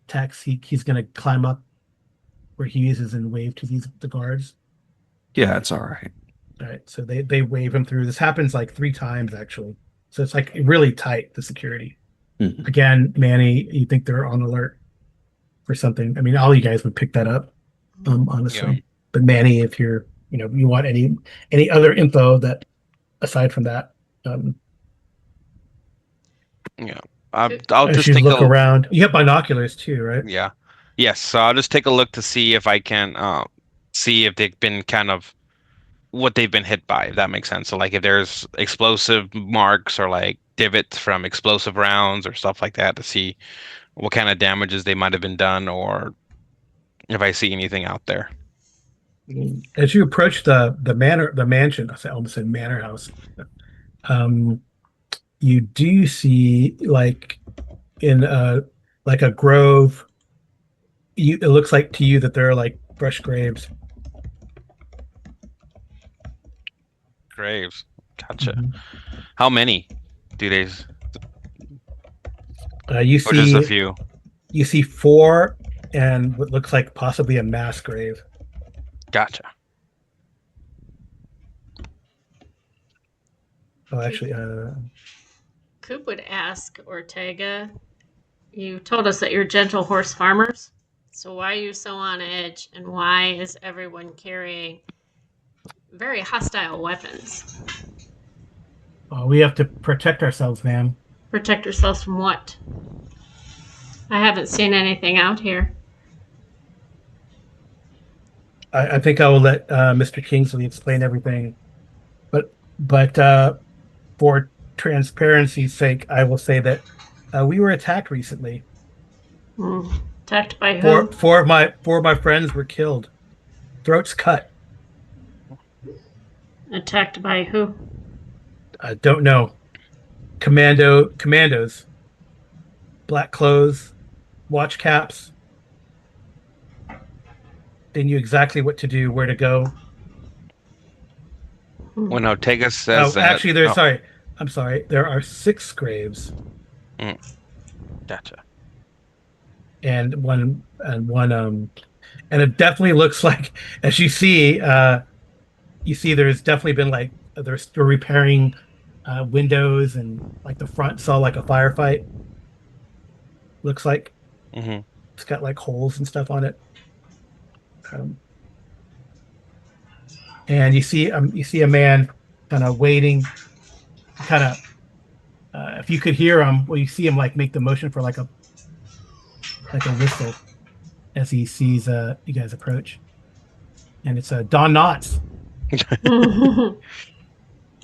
Tex, he's going to climb up where he uses and wave to the guards. Yeah, it's all right. All right. So they wave him through. This happens like 3 times actually. So it's like really tight, the security. Mhm. Again, Manny, you think they're on alert for something. I mean, all you guys would pick that up, honestly. Yeah. But Manny, if you want any other info that aside from that, Yeah. I'll as just you take look a around, you have binoculars too, right? yeah. Yes. So I'll just take a look to see if I can see if they've been kind of what they've been hit by, if that makes sense. So like if there's explosive marks or like divots from explosive rounds or stuff like that to see what kind of damages they might have been done or if I see anything out there. As you approach the mansion, I almost said manor house. Um, you do see in a grove. It looks like to you that there are like brush graves. Graves. Gotcha. Mhm. How many do they, You or just a see few? you see 4 and what looks like possibly a mass grave. Gotcha. Oh, actually, Coop would ask Ortega, you told us that you're gentle horse farmers. So why are you so on edge? And why is everyone carrying very hostile weapons? we have to protect ourselves, ma'am. Protect yourselves from what? I haven't seen anything out here. I think I will let Mr. Kingsley explain everything, but for transparency's sake, I will say that we were attacked recently. Hmm. Attacked by who? Four of my friends were killed, throats cut. Attacked by who? I don't know. Commandos, black clothes, watch caps. They knew exactly what to do, where to go. When Ortega says Oh, that, actually, sorry. I'm sorry. There are 6 graves gotcha. and one and it definitely looks like, as you see there's definitely been like they're still repairing windows, and like the front saw like a firefight. Looks like Hmm. it's got like holes and stuff on it. Um, and you see a man kind of waiting, kind of if you could hear him, well, you see him like make the motion for like a whistle as he sees you guys approach, and it's Don Knotts.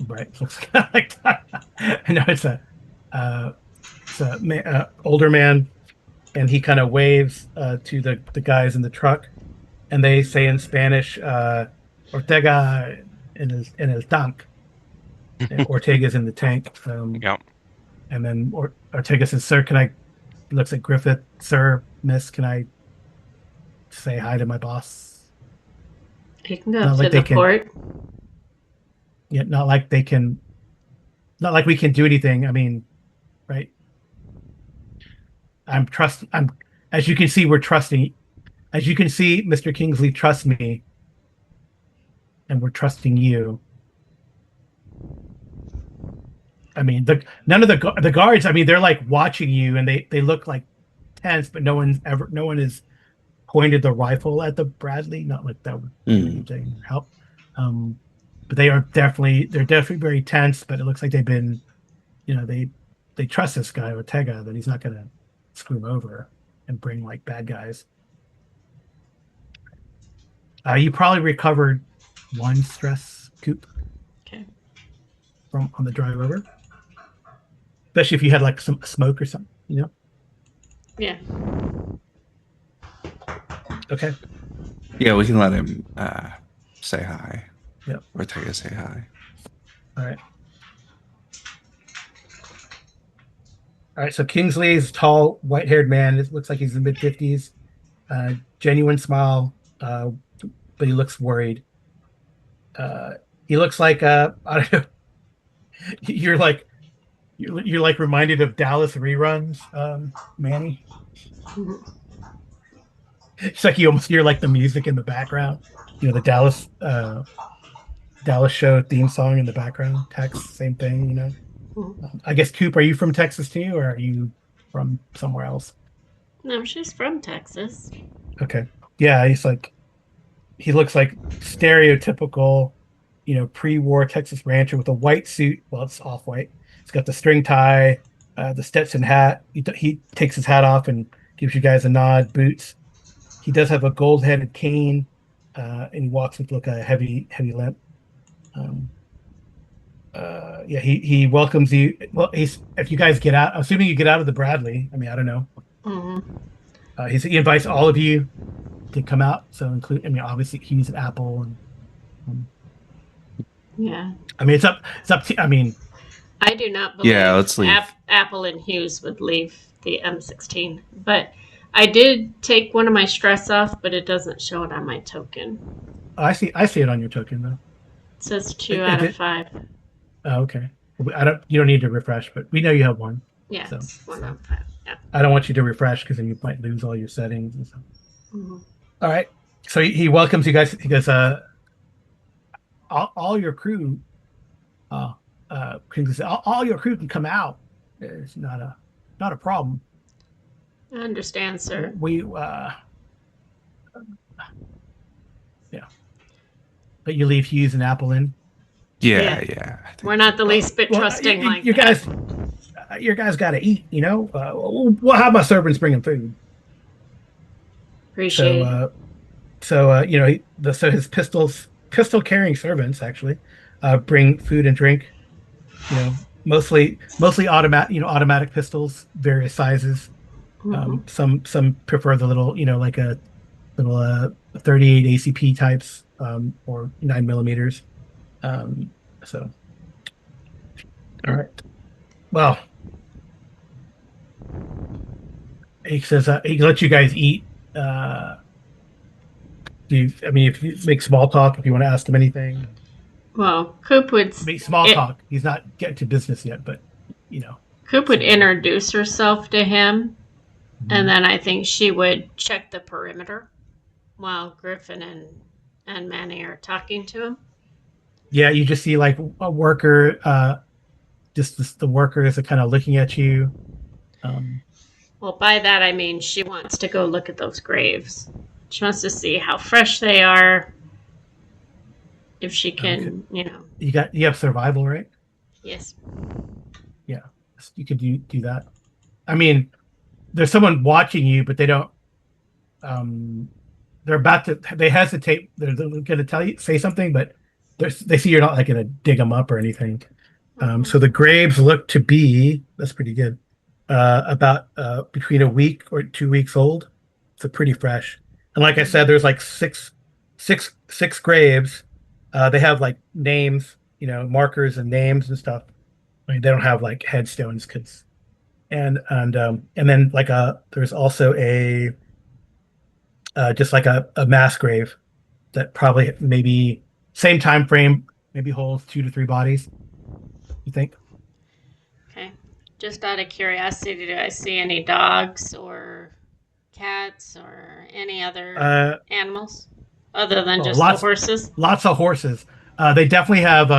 Right, looks kind of like that. I know it's older man, and he kind of waves to the guys in the truck, and they say in Spanish, "Ortega in el tank." And Ortega's in the tank. Yep. And then Ortega says, "Sir, can I?" Looks at Griffith. "Sir, miss, can I say hi to my boss?" You can go Not up like to they the can- port. Yeah, not like we can do anything. I mean, right? I'm as you can see, we're trusting. As you can see, Mr. Kingsley trusts me, and we're trusting you. I mean, none of the guards. I mean, they're like watching you, and they look like tense, but no one is pointed the rifle at the Bradley. Not like that would do anything or help. But they're definitely very tense. But it looks like they've been, they trust this guy Ortega that he's not going to screw him over and bring like bad guys. You probably recovered one stress coop from on the drive over, especially if you had like some smoke or something, Yeah. Okay. Yeah, we can let him say hi. Yep. Ortega say hi. All right. All right. So Kingsley is a tall, white-haired man. It looks like he's in the mid-50s. Genuine smile, but he looks worried. He looks like I don't know. You're like reminded of Dallas reruns, Manny. It's like you almost hear like the music in the background. The Dallas show theme song in the background. Text, same thing. I guess Coop, are you from Texas too, or are you from somewhere else? No, she's from Texas. Okay. Yeah, he looks like stereotypical, pre-war Texas rancher with a white suit. Well, it's off-white. He's got the string tie, the Stetson hat. He takes his hat off and gives you guys a nod. Boots. He does have a gold-headed cane, and he walks with a heavy limp. He welcomes you. Well, if you guys get out, assuming you get out of the Bradley. I mean, I don't know. Mm-hmm. He invites all of you to come out. So obviously he's an Apple and. Yeah. I mean, it's up to. I mean, I do not believe let's leave. Apple and Hughes would leave the M16, but I did take one of my stress off, but it doesn't show it on my token. I see it on your token though. It says 2 out of 5. Oh, okay. You don't need to refresh, but we know you have one. Yeah, So, it's 1 out of 5. Yeah. I don't want you to refresh because then you might lose all your settings and stuff. Mm-hmm. All right. So he welcomes you guys. He goes, all your crew, all your crew can come out. It's not a problem. I understand, sir. We but you leave Hughes and Apple in. Yeah. I think we're not the least bit trusting like you that. Your guys got to eat, We'll have my servants bringing food. Appreciate it. So his pistol carrying servants actually bring food and drink. Mostly automatic pistols, various sizes. Mm-hmm. Some prefer the little, like a little 38 ACP types, or 9mm. So, all right. Well, he says he lets you guys eat. If you make small talk, if you want to ask him anything. Well, Coop would Make small talk. He's not getting to business yet, but Coop would introduce herself to him, and then I think she would check the perimeter while Griffin and Manny are talking to him. Yeah, you just see like a worker, the workers are kind of looking at you. Well, by that I mean she wants to go look at those graves. She wants to see how fresh they are. If she can, You have survival, right? Yes. Yeah, you could do that. I mean, there's someone watching you, but they don't. They hesitate. They're going to say something, but they see you're not like going to dig them up or anything. So the graves look to be, that's pretty good, about between a week or 2 weeks old. So pretty fresh. And like I said, there's like six graves. They have like names, markers and names and stuff. I mean, they don't have like headstones, because, and then like there's also a just like a mass grave that probably maybe same time frame, maybe holds 2 to 3 bodies. You think? Okay. Just out of curiosity, do I see any dogs or cats or any other animals other than just the horses? Lots of horses. They definitely have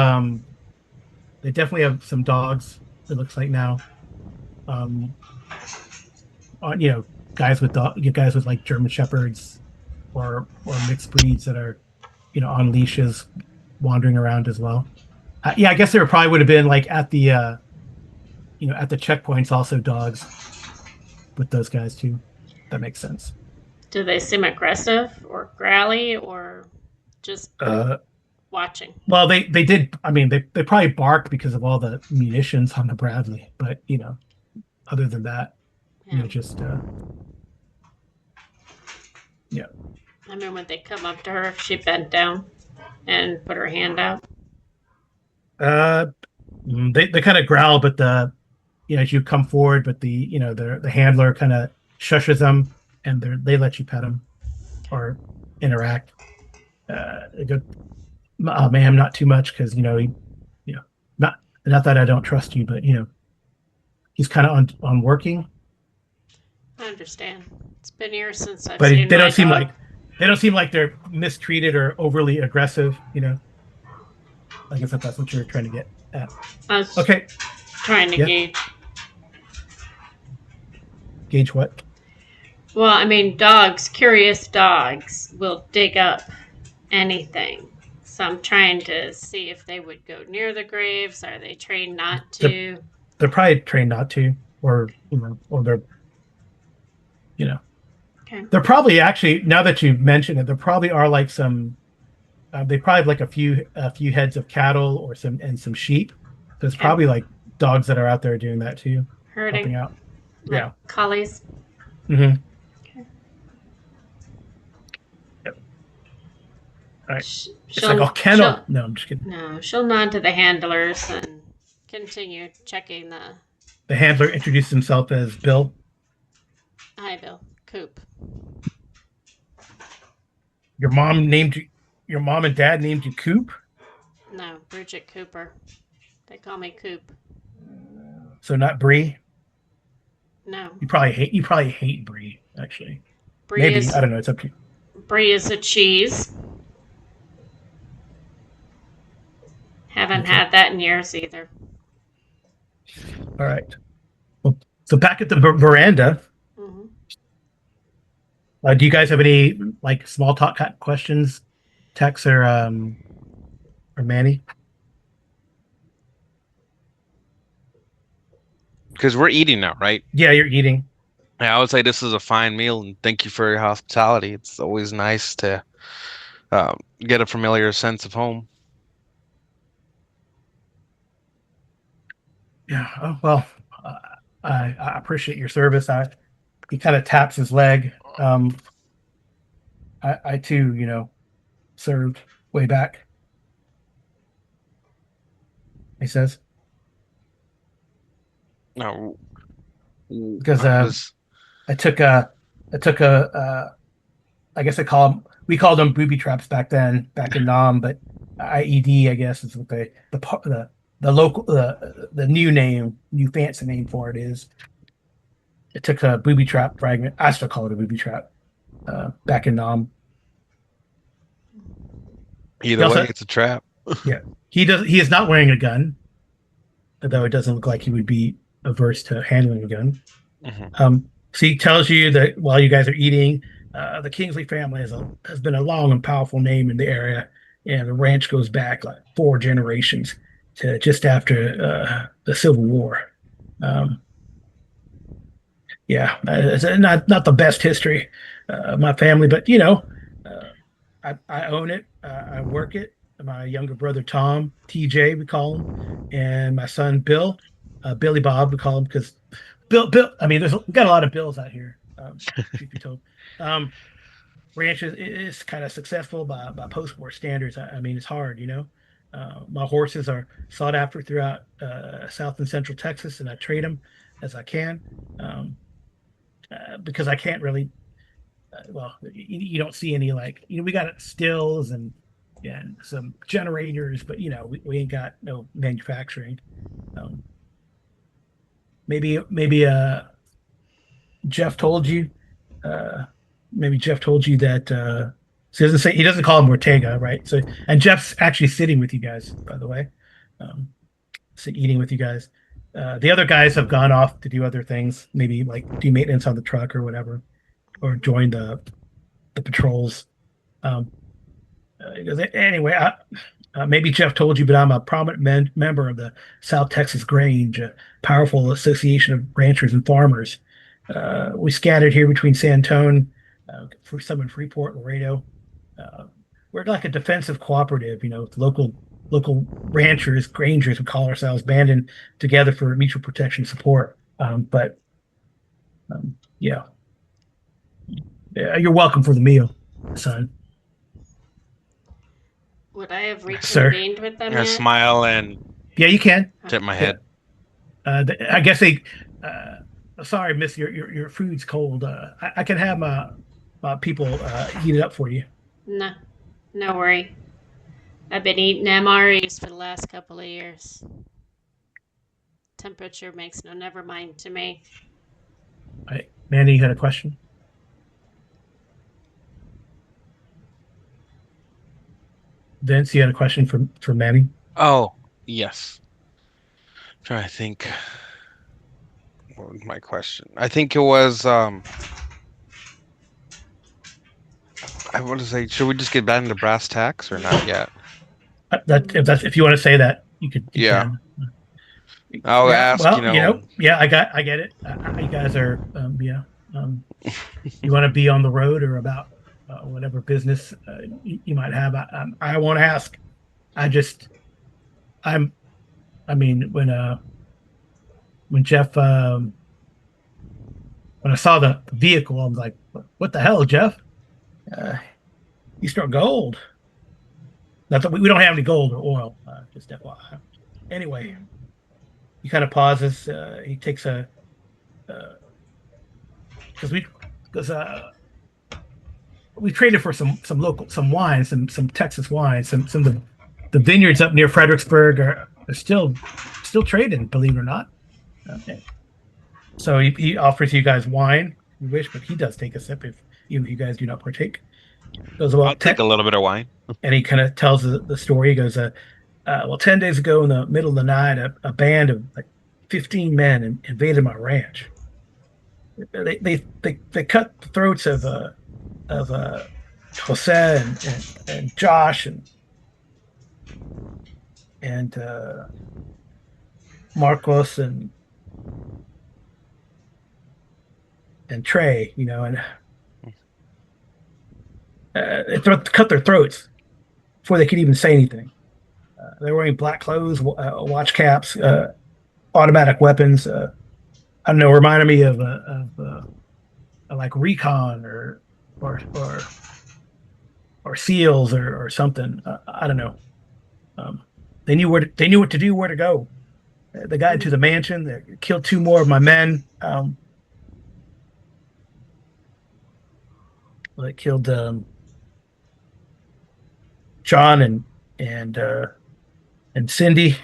some dogs. It looks like now. Kind guys with like German Shepherds or mixed breeds that are, on leashes, wandering around as well. Yeah, I guess there probably would have been like at the at the checkpoints also dogs with those guys too. That makes sense. Do they seem aggressive or growly or just watching? Well, they did. I mean, they probably bark because of all the munitions on the Bradley, but other than that, Yeah. just yeah. I mean, when they come up to her, she bent down and put her hand out. They kind of growl, but as you come forward, but the handler kind of shushes them, and they let you pet them or interact. They go, ma'am, not too much, because not that I don't trust you, but he's kind of on working. I understand. It's been years since I've But seen they my don't seem dog. like they're mistreated or overly aggressive. I guess if that's what you're trying to get at. I was Okay, trying to Yeah. gauge. gauge what? Well, I mean, curious dogs will dig up anything. So I'm trying to see if they would go near the graves. Are they trained not to? They're probably trained not to, or or they're Okay. they're probably actually, now that you've mentioned it, there probably are like some. They probably have like a few heads of cattle or some sheep. So it's Okay. probably like dogs that are out there doing that too, helping Herding. out. Like Yeah. collies. Mm-hmm. Okay. Yep. All right. Sh- It's like, oh, kennel. she'll- No, I'm just kidding. No, she'll nod to the handlers and continue checking the The handler introduced himself as Bill. Hi, Bill. Coop. Your mom and dad named you Coop. No, Bridget Cooper. They call me Coop. So not Bree. No, You probably hate Bree, actually. Brie Maybe, is I don't know. It's up to you. Brie is a cheese. Haven't Okay. had that in years either. All right. Well, so back at the veranda, Hmm. do you guys have any like small talk questions, Tex or Manny? Because we're eating now, right? Yeah, you're eating. Yeah, I would say this is a fine meal, and thank you for your hospitality. It's always nice to get a familiar sense of home. Yeah. Oh, well, I appreciate your service. He kind of taps his leg. I too, served way back. He says, No, because I was I took a I guess we called them booby traps back then, back in Nam, but IED, I guess, is what the local the new fancy name for it is. It took a booby trap fragment. I still call it a booby trap. Back in Nam. either also- way, it's a trap. Yeah, he is not wearing a gun, although it doesn't look like he would be averse to handling a gun. Mhm. So he tells you that while you guys are eating, the Kingsley family has been a long and powerful name in the area, and the ranch goes back like 4 generations to just after the Civil War. Yeah, it's not the best history of my family, but I own it. I work it. My younger brother Tom, TJ, we call him, and my son Bill, Billy Bob, we call him, because Bill. I mean, we've got a lot of Bills out here. Truth be told, ranch is kind of successful by post-war standards. I mean, it's hard, My horses are sought after throughout South and Central Texas, and I trade them as I can, because I can't really. Well, you don't see any, like, we got stills and some generators, but we ain't got no manufacturing. Maybe Jeff told you. Maybe Jeff told you that. So he doesn't call him Ortega, right? So, and Jeff's actually sitting with you guys, by the way, eating with you guys. The other guys have gone off to do other things, maybe like do maintenance on the truck or whatever, or join the patrols. Um, anyway, maybe Jeff told you, but I'm a prominent member of the South Texas Grange, a powerful association of ranchers and farmers. We scattered here between San Antonio, for some in Freeport, Laredo. Uh, we're like a defensive cooperative, with local ranchers, grangers, we call ourselves, banding together for mutual protection support. But yeah, you're welcome for the meal, son. Would I have Sir. reconvened with them I yet? smile and Yeah, you can. tip my head. I guess they. Sorry, miss, your food's cold. I can have my people heat it up for you. No, no worry. I've been eating MREs for the last couple of years. Temperature makes no never mind to me. All right. Manny, you had a question? Vince, you had a question for Manny? Oh, yes. Trying to think. What was my question? I think it was I want to say, should we just get back into brass tacks or not yet? If you want to say that, you could. You Yeah. can. I'll Yeah, ask, well, yeah, I get it. You guys are, you want to be on the road or about whatever business you might have. I won't ask. I mean, when Jeff, when I saw the vehicle, I was like, what the hell, Jeff? You struck gold. Not that we don't have any gold or oil, just FYI. Anyway, he kind of pauses. He takes because we traded for some wine, some Texas wine, some of the vineyards up near Fredericksburg are still trading, believe it or not. Okay. So he offers you guys wine, if you wish, but he does take a sip if you guys do not partake. Goes, well, I'll take a little bit of wine. and he kind of tells the story. He goes, well, 10 days ago in the middle of the night, a band of like 15 men invaded my ranch. They cut the throats of Jose and Josh and Marcos and Trey, and they cut their throats before they could even say anything. They're wearing black clothes, watch caps, automatic weapons. I don't know, reminded me of like recon or SEALs or something. I don't know. They knew what to do, where to go. They got into the mansion. They killed 2 more of my men. They killed John and Cindy.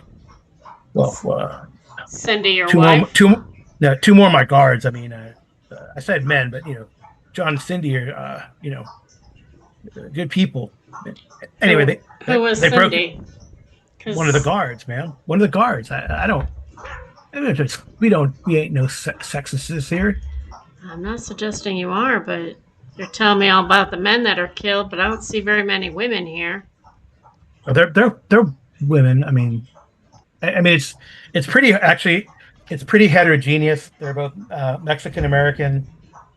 Well, Cindy, your wife. 2 more of my guards. I mean, I said men, but John and Cindy are good people. Anyway, Who was they broke Cindy? one of the guards, man. One of the guards. I don't. We ain't no sexists here. I'm not suggesting you are, but you're telling me all about the men that are killed, but I don't see very many women here. They're women. I mean, it's pretty, actually. It's pretty heterogeneous. They're both Mexican American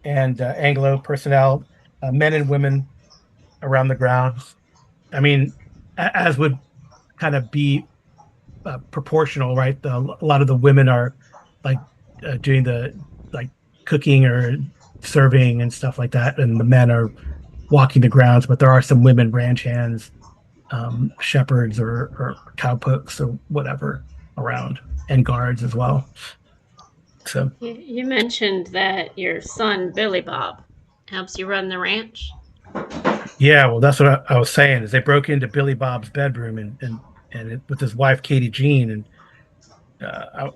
and Anglo personnel, men and women around the grounds. I mean, as would kind of be proportional, right? A lot of the women are like doing the like cooking or serving and stuff like that, and the men are walking the grounds. But there are some women ranch hands, shepherds or cowpokes or whatever around, and guards as well. So You mentioned that your son Billy Bob helps you run the ranch. yeah, well, that's what I was saying. Is they broke into Billy Bob's bedroom and with his wife Katie Jean, and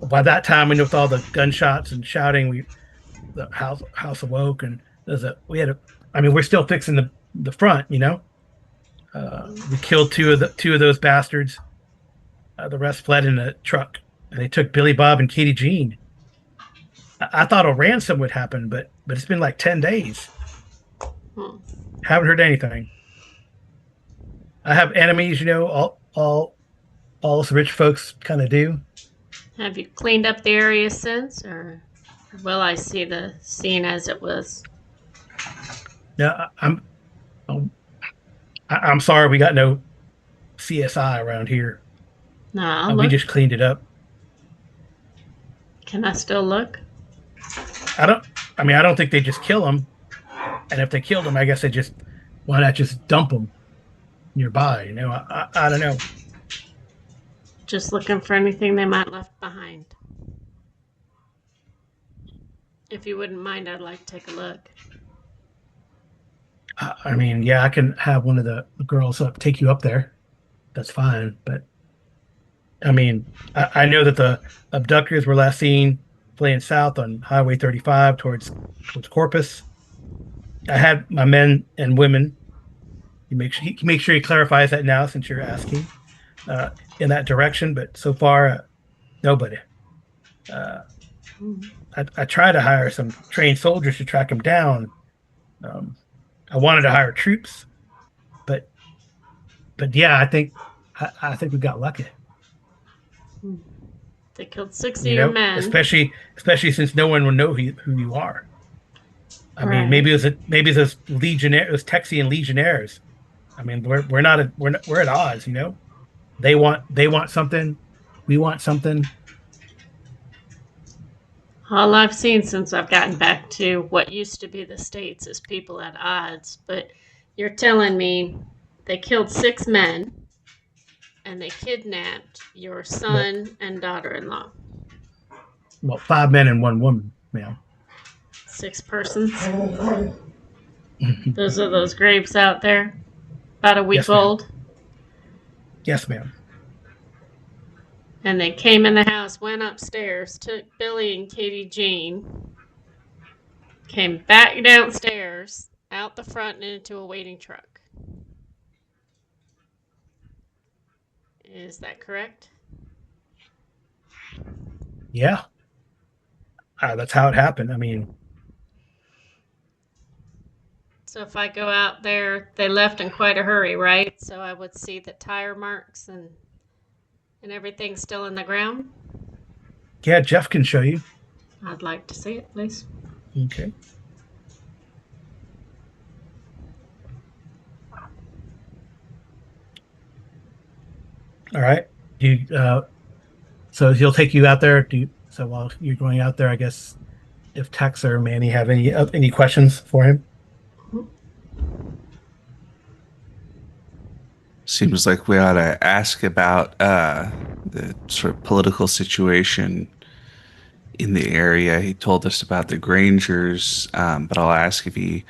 by that time, with all the gunshots and shouting, the house awoke, and we're still fixing the front, we killed two of those bastards. The rest fled in a truck and they took Billy Bob and Katie Jean. I thought a ransom would happen, but it's been like 10 days. Hmm. Haven't heard anything. I have enemies, all us rich folks kind of do. Have you cleaned up the area since, or will I see the scene as it was? Yeah, I'm sorry we got no CSI around here. Nah, I'll We look. just cleaned it up. Can I still look? I don't. I mean, I don't think they just kill them. And if they killed them, I guess why not just dump them nearby? I don't know. Just looking for anything they might left behind. If you wouldn't mind, I'd like to take a look. I mean, yeah, I can have one of the girls take you up there. That's fine. But I mean, I know that the abductors were last seen fleeing south on Highway 35 towards Corpus. I had my men and women. Make sure he clarifies that now since you're asking in that direction. But so far, nobody. I tried to hire some trained soldiers to track him down. I wanted to hire troops, but yeah, I think we got lucky. They killed 6 of your men. especially since no one would know who you are. I mean, Right. maybe it was legionnaire, it was Texian legionnaires. I mean, we're at odds, They want something, we want something. All I've seen since I've gotten back to what used to be the States is people at odds. But you're telling me they killed 6 men and they kidnapped your son and daughter-in-law. Well, 5 men and 1 woman, ma'am. 6 persons. Those are those graves out there, about a week Yes, ma'am. old. Yes, ma'am. And they came in the house, went upstairs, took Billy and Katie Jean, came back downstairs, out the front and into a waiting truck. Is that correct? Yeah. That's how it happened. I mean, So if I go out there, they left in quite a hurry, right? So I would see the tire marks and everything still in the ground. yeah, Jeff can show you. I'd like to see it, please. Okay. All right. So he'll take you out there. So while you're going out there, I guess if Tex or Manny have any questions for him. Seems like we ought to ask about the sort of political situation in the area. He told us about the Grangers, but I'll ask if he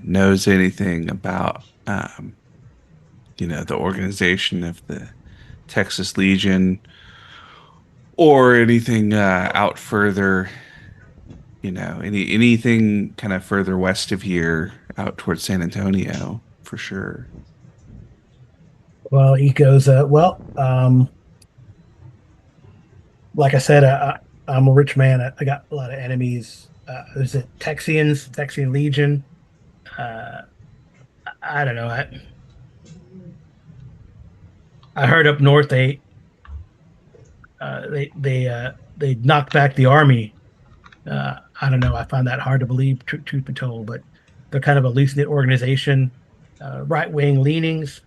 knows anything about, the organization of the Texas Legion or anything out further, anything kind of further west of here out towards San Antonio for sure. Well, he goes, like I said, I'm a rich man. I got a lot of enemies. Is it Texian Legion? I don't know. I heard up north they knocked back the army. I don't know. I find that hard to believe, truth be told, but they're kind of a loose-knit organization, right-wing leanings.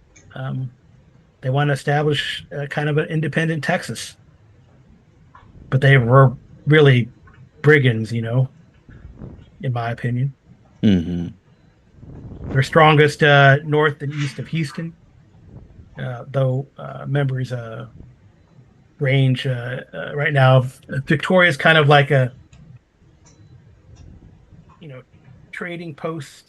They want to establish kind of an independent Texas, but they were really brigands, in my opinion. Mm-hmm. They're strongest north and east of Houston, though members range right now. Victoria's kind of like a trading post.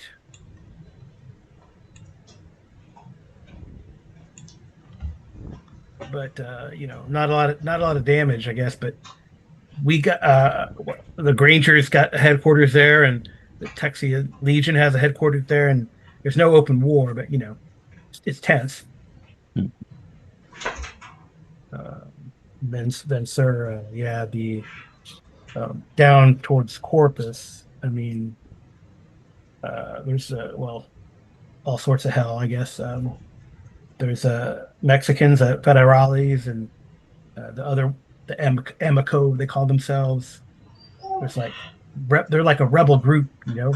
But not a lot of damage, I guess. But we got the Grangers got headquarters there, and the Texas Legion has a headquarters there, and there's no open war, but it's tense. Ventura, yeah, the down towards Corpus. I mean, there's well, all sorts of hell, I guess. There's Mexicans, federales, and the other the Emico they call themselves. There's like they're like a rebel group, you know.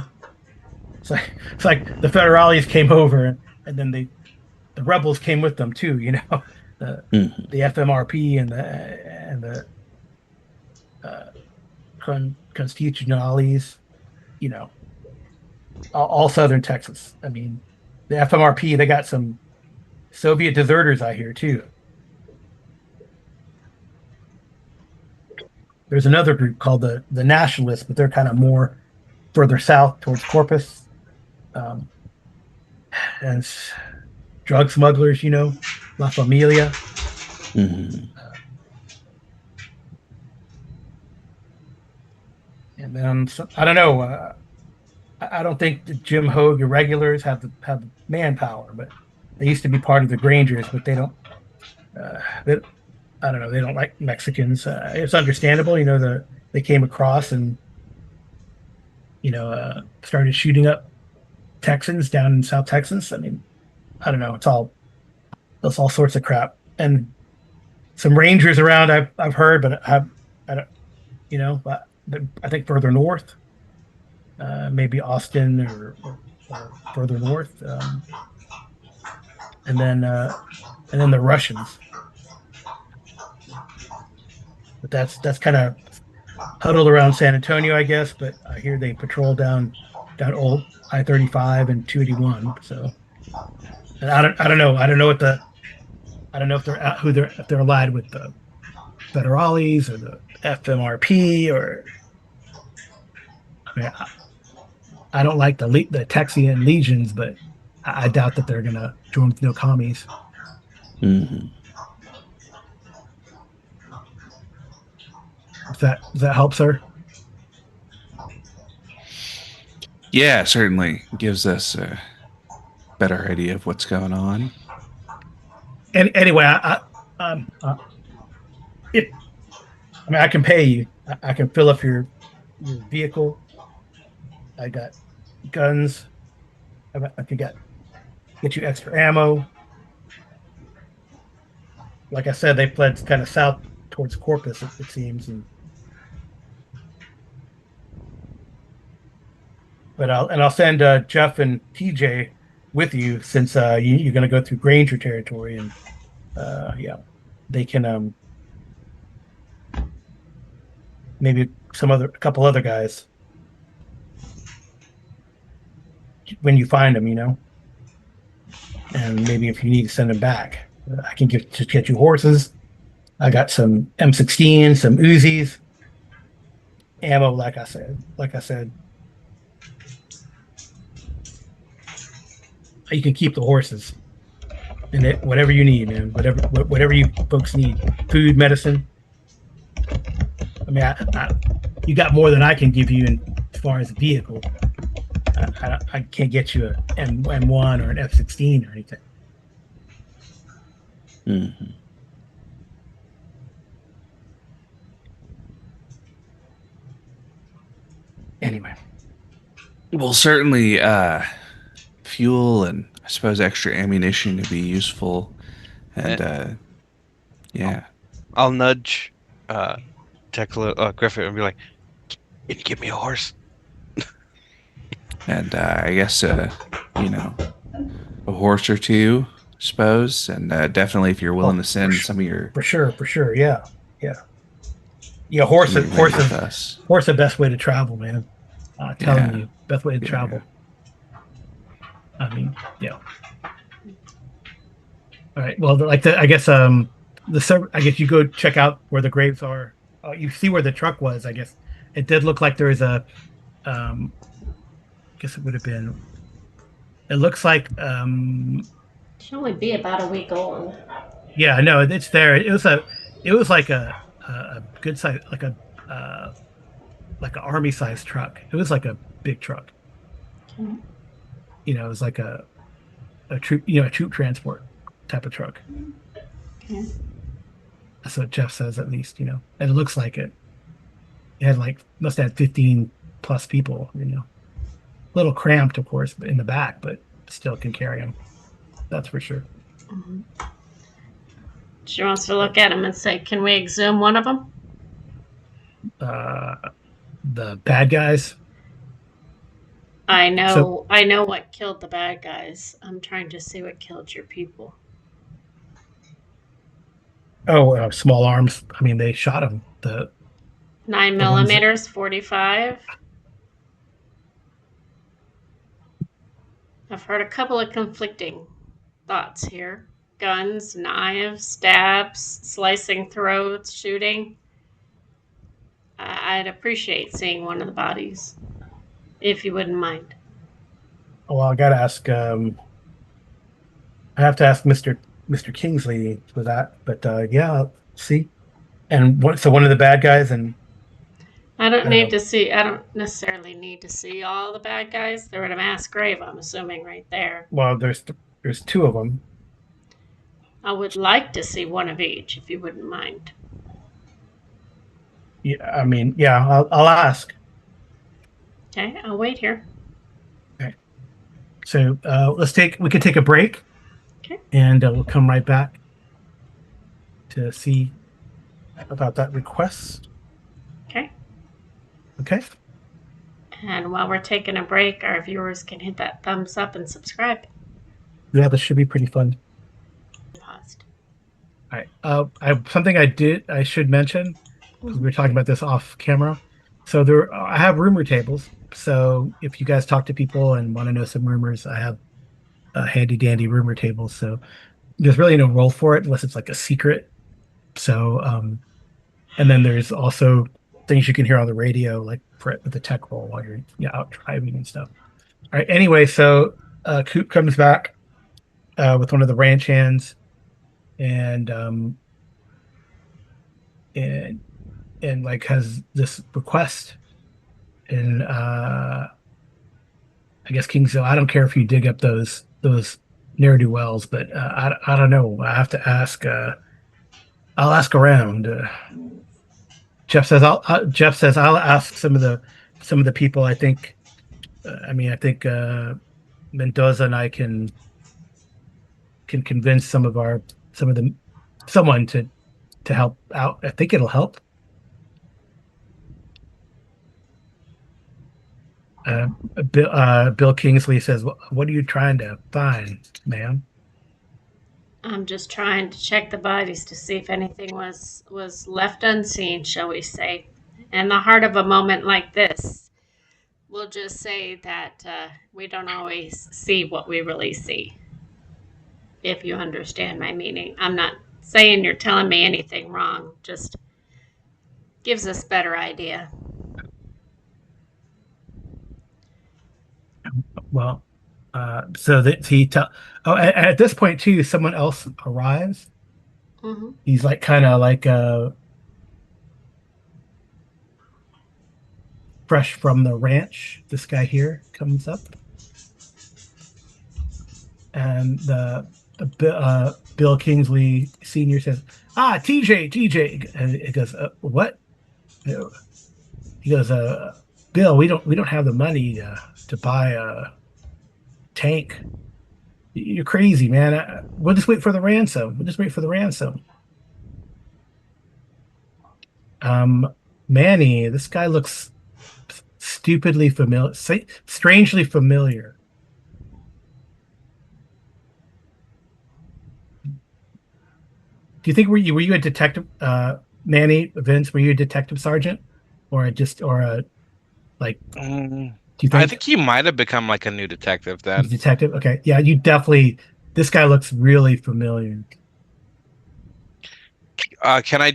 It's like the federales came over, and then the rebels came with them too, you know. The Mhm. the FMRP and the uh, constitutionales, you know, all southern Texas. I mean, the FMRP, they got some Soviet deserters out here too. There's another group called the Nationalists, but they're kind of more further south towards Corpus, um, and drug smugglers, you know, La Familia. Mhm. And then I don't know. I don't think the Jim Hogue irregulars have the manpower, but they used to be part of the Grangers, but they don't. They, I don't know. They don't like Mexicans. It's understandable, you know. They came across and started shooting up Texans down in South Texas. I mean, I don't know. It's all sorts of crap. And some Rangers around I've heard, but I don't, but I think further north, maybe Austin or further north, and then uh, and then the Russians. But that's kind of huddled around San Antonio, I guess. But I hear they patrol down old I-35 and 281. So, and I don't know if they're if they're allied with the federales or the FMRP or I mean, I don't like the Texian legions, but I doubt that they're gonna join with no commies. Mhm. Does that help, sir? Yeah, certainly gives us a better idea of what's going on. And anyway, if I mean I can pay you, I can fill up your vehicle. I got guns. I could get you extra ammo. Like I said, they fled kind of south towards Corpus, it seems, and I'll send Jeff and TJ with you since you're going to go through Granger territory, and yeah, they can maybe a couple other guys when you find them, and maybe if you need to send them back, I can just get you horses. I got some M16, some Uzis, ammo. Like I said, you can keep the horses and whatever you need, man. Whatever you folks need, food, medicine. I mean, you got more than I can give you as far as a vehicle. I can't get you a M1 or an F16 or anything. Mhm. Anyway, Well, certainly fuel and I suppose extra ammunition to be useful. And yeah. I'll nudge Griffith and be like, "Can you give me a horse?" And I guess you know, a horse or two, I suppose. And definitely if you're willing oh, to send for sure, yeah, yeah, yeah. some of your men with us. Horse the best way to travel, man. Telling Yeah. you, best way to Yeah. travel. I mean, yeah. All right. Well, I guess I guess you go check out where the graves are. You see where the truck was. I guess it did look like there was a. I guess it would have been. It looks like Should only be about a week old. yeah, no, it's there. It was like a good size, like an army size truck. It was like a big truck. Okay. It was like a troop transport type of truck. Okay. That's what Jeff says, at least, and it looks like it. It had must have had 15 plus people, a little cramped, of course, in the back, but still can carry them. That's for sure. Mm-hmm. She wants to look at him and say, "Can we exhume one of them?" The bad guys. I know what killed the bad guys. I'm trying to see what killed your people. Oh, small arms. I mean, they shot him. The 9mm, 45. I've heard a couple of conflicting thoughts here. Guns, knives, stabs, slicing throats, shooting. I'd appreciate seeing one of the bodies, if you wouldn't mind. Well, I gotta ask. I have to ask Mr. Kingsley for that. But yeah, I'll see. And so one of the bad guys, and I don't know. necessarily need to see all the bad guys. They're at a mass grave, I'm assuming, right there. Well, there's two of them. I would like to see one of each, if you wouldn't mind. Yeah, I mean, yeah, I'll ask. Okay, I'll wait here. Okay. So we can take a break. Okay. And we'll come right back to see about that request. Okay. Okay. And while we're taking a break, our viewers can hit that thumbs up and subscribe. Yeah, this should be pretty fun. Paused. All right. Something I should mention, because we were talking about this off camera. So I have rumor tables. So if you guys talk to people and want to know some rumors, I have a handy dandy rumor table. So there's really no role for it unless it's like a secret. So, and then there's also things you can hear on the radio, like with the tech roll while you're out driving and stuff. All right. Anyway, so Coop comes back with one of the ranch hands, and like has this request, and I guess Kingsville. I don't care if you dig up those ne'er do wells, but I don't know. I have to ask. I'll ask around. Jeff says I'll ask some of the people. I think. I think Mendoza and I can convince someone to help out. I think it'll help. Bill Kingsley says, "What are you trying to find, ma'am?" I'm just trying to check the bodies to see if anything was left unseen, shall we say. In the heart of a moment like this, we'll just say that we don't always see what we really see, if you understand my meaning. I'm not saying you're telling me anything wrong, just gives us a better idea. Well, so that he tell. Oh, at this point too, someone else arrives. Mm-hmm. He's kind of like fresh from the ranch. This guy here comes up, and the Bill Kingsley Senior says, TJ," and it goes, "What?" He goes, "Bill, we don't have the money to buy a tank. You're crazy, man. We'll just wait for the ransom. Manny, this guy looks stupidly familiar, strangely familiar. Do you think were you a detective, Manny Vince? Were you a detective sergeant, or a like? Do you think? I think he might have become like a new detective then. Detective. Okay, yeah, you definitely. This guy looks really familiar. Can I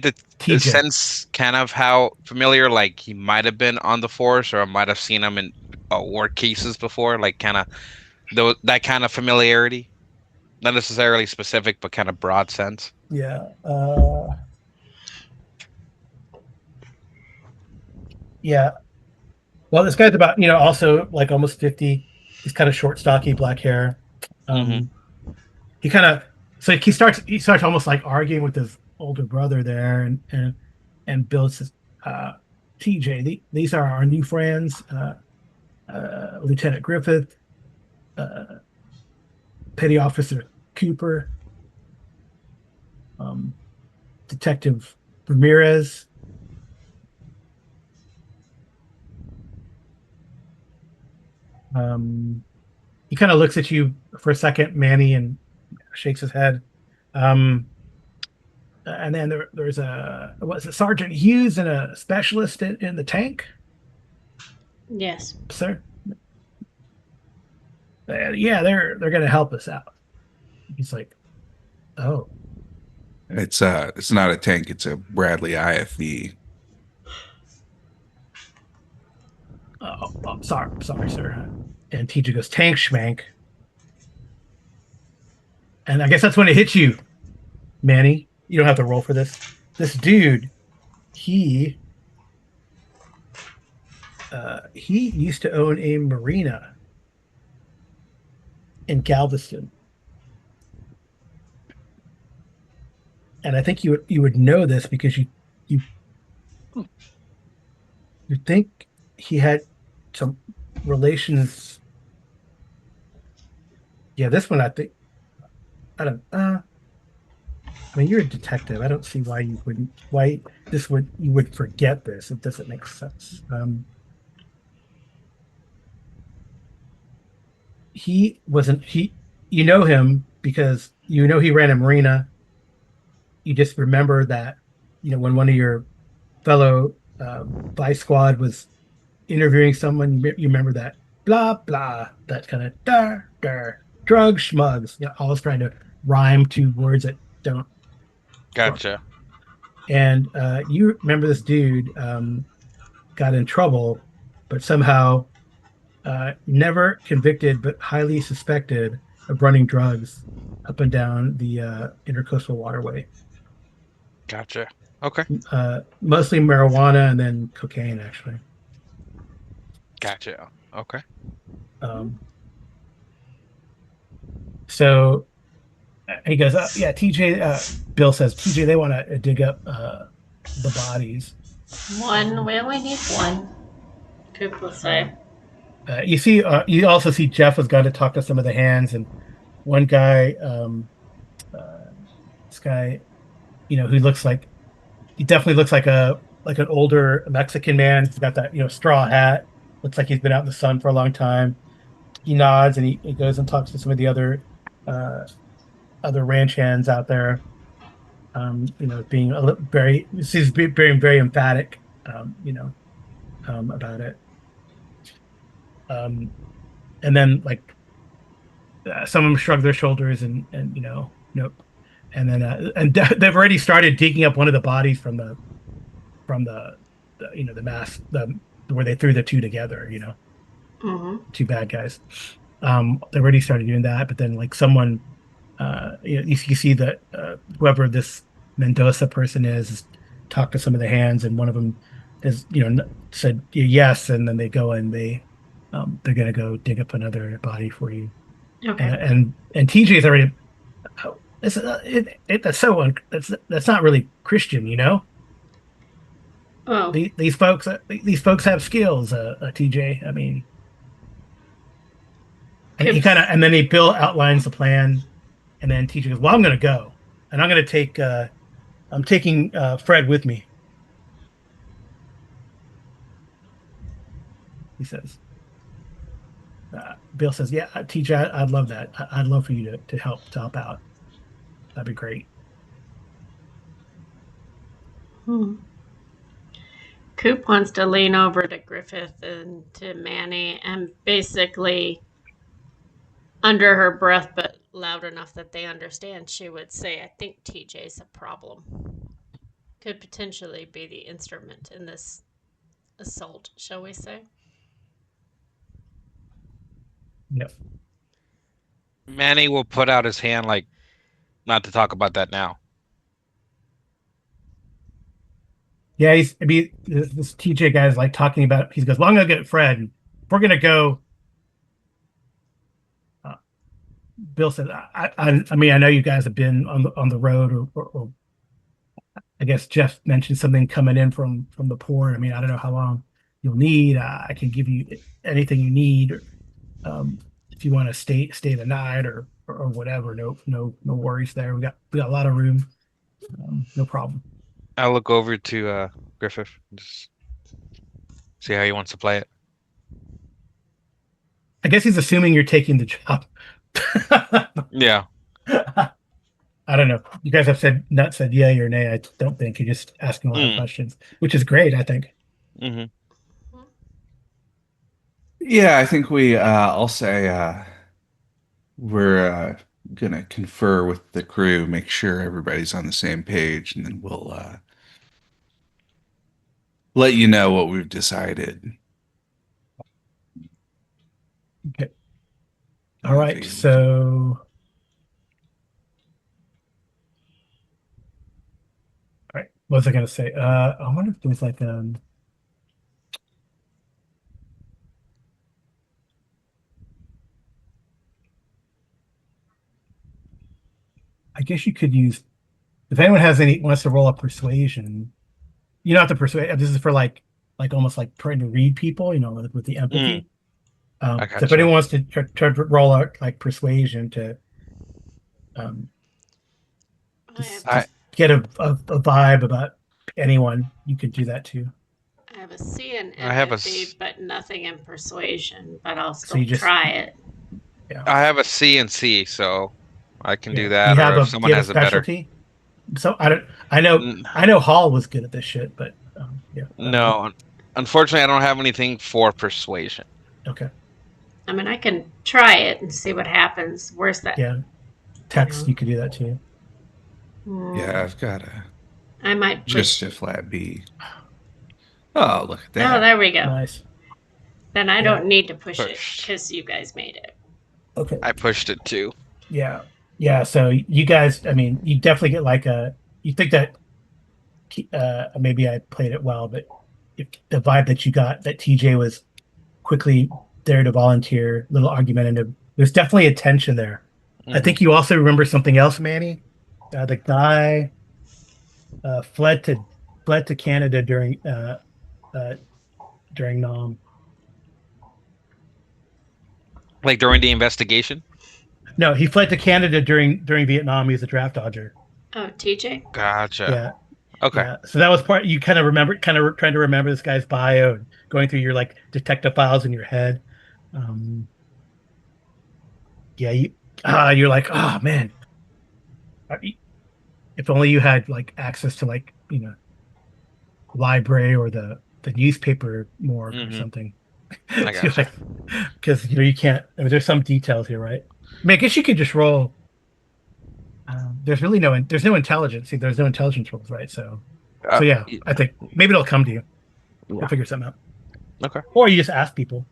sense kind of how familiar, like he might have been on the force, or I might have seen him in war cases before, like kind of that kind of familiarity, not necessarily specific, but kind of broad sense. Yeah. Yeah. Well, this guy's about, also like almost 50. He's kind of short, stocky, black hair. He kind of, so he starts almost like arguing with older brother there, and Bill says, TJ, these are our new friends, Lieutenant Griffith, uh, Petty Officer Cooper, um, Detective Ramirez. He kind of looks at you for a second, Manny, and shakes his head. And then there's what's it, Sergeant Hughes and a specialist in the tank, Yes. sir. Yeah, they're gonna help us out. He's like, oh, It's not a tank, it's a Bradley IFV. sorry, sir. And TJ goes, tank schmank. And I guess that's when it hits you, Manny. You don't have to roll for this. This dude, he he used to own a marina in Galveston. And I think you would know this because you you think he had some relations. Yeah, this one I think I don't. I mean, you're a detective. I don't see why you wouldn't. Why this would you would forget this? It doesn't make sense. He wasn't. He. You know him because you know he ran a marina. You just remember that. You know when one of your fellow vice squad was interviewing someone. You remember that blah blah. That kind of dar dar drugs schmugs. You know, always trying to rhyme two words that don't. Gotcha. And you remember this dude got in trouble, but somehow never convicted, but highly suspected of running drugs up and down the intercoastal waterway. Gotcha. Okay. Mostly marijuana and then cocaine, actually. Gotcha. Okay. Um, so he goes, yeah, TJ, Bill says, TJ, they want to dig up the bodies. One. We only need one. Coop will say. You also see Jeff has got to talk to some of the hands, and one guy, this guy, you know, who looks like he definitely looks like an older Mexican man. He's got that straw hat. Looks like he's been out in the sun for a long time. He nods and he goes and talks to some of the other ranch hands out there. Being he's being very emphatic, about it. And then like some of them shrug their shoulders and nope. And then they've already started digging up one of the bodies from the mass where they threw the two together. Two bad guys. They already started doing that, but then like someone, you see that whoever this Mendoza person is talked to some of the hands, and one of them has said yes, and then they go and they're gonna go dig up another body for you. Okay. And TJ is already. That's not really Christian, Oh. These folks have skills, TJ. I mean, and he kind of and then Bill outlines the plan, and then TJ goes, "Well, I'm going to go, and I'm going to take I'm taking Fred with me." He says. Bill says, "Yeah, TJ, I'd love that. I'd love for you to help out. That'd be great." Coop wants to lean over to Griffith and to Manny and basically, under her breath, but loud enough that they understand, she would say, I think TJ's a problem. Could potentially be the instrument in this assault, shall we say? Yep. Manny will put out his hand like not to talk about that now. Yeah, this TJ guy is like talking about. He goes, "Well, I'm gonna get Fred. We're gonna go." Bill said, "I mean, I know you guys have been on the road I guess Jeff mentioned something coming in from the port. I mean, I don't know how long you'll need. I can give you anything you need. If you want to stay the night or whatever, no worries there. We got a lot of room. No problem. I'll look over to Griffith and just see how he wants to play it. I guess he's assuming you're taking the job. Yeah. I don't know. You guys have not said yay or nay. I don't think you're just asking a lot of Mm. questions, which is great, I think. Mm-hmm. Yeah, I think I'll say we're gonna confer with the crew, make sure everybody's on the same page, and then we'll let you know what we've decided. Okay. All right. So, all right. What was I gonna say? I wonder if there was like I guess you could use if anyone wants to roll up persuasion. You don't have to persuade. This is for like almost like trying to read people, with the empathy. I So if anyone gotcha. wants to try to roll out like persuasion to um, I have, I just get a vibe about anyone, you could do that too. I have a C in I have a empathy, s- but nothing in persuasion. But I'll So you still just try it. yeah I have a C and C, so I can do yeah. Do that. you Or have if do someone you have a has a better, specialty? So I don't. I know. N- I know Hall was good at this shit, but yeah, I don't know. no, unfortunately, I don't have anything for persuasion. Okay, I mean, I can try it and see what happens. Where's that? yeah. Text, you could do that too. Yeah, Hmm. I've got I might just push. a flat B. Oh, look at Oh, that. there we go. Nice. Then I Yeah. don't need to push it Pushed. because you guys made it. Okay. I pushed it too. Yeah. Yeah. So you guys, I mean, you definitely get like a. You think that maybe I played it well, but if the vibe that you got that TJ was quickly there to volunteer, a little argumentative. There's definitely a tension there. I Hmm. think you also remember something else, Manny. The guy fled to Canada uh, during Nam. Like during the investigation. No, he fled to Canada during Vietnam. He was a draft dodger. Oh, TJ? Gotcha. Yeah, Okay. yeah. So that was part. You kind of remember, trying to remember this guy's bio and going through your like detective files in your head. Um, yeah, you're like, oh man, if only you had like access to like library or the newspaper morgue or Hmm. something. I So you're gotcha. like, because you can't. I mean, there's some details here, right? I mean, I guess you could just roll. There's no intelligence. See, there's no intelligence rolls, right? So yeah, Y- I think maybe it'll come to you. We'll yeah. figure something out, Okay. or you just ask people.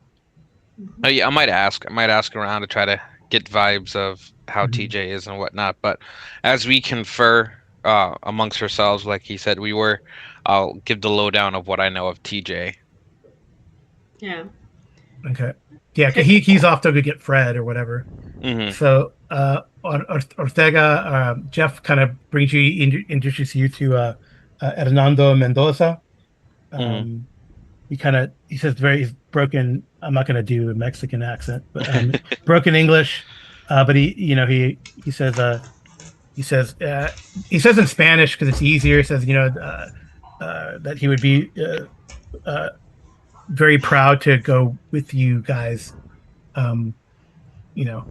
Oh yeah, I might ask. I might ask around to try to get vibes of how Mhm. TJ is and whatnot. But as we confer amongst ourselves, like he said, I'll give the lowdown of what I know of TJ. Yeah. Okay, yeah, 'cause Could, he's off to go get Fred or whatever. Hmm. So Ortega, Jeff kind of introduces you to Hernando Mendoza. Hmm. Um, he says he's broken. I'm not going to do a Mexican accent, but broken English. But he says he says he says in Spanish because it's easier. He says that he would be very proud to go with you guys. Um, you know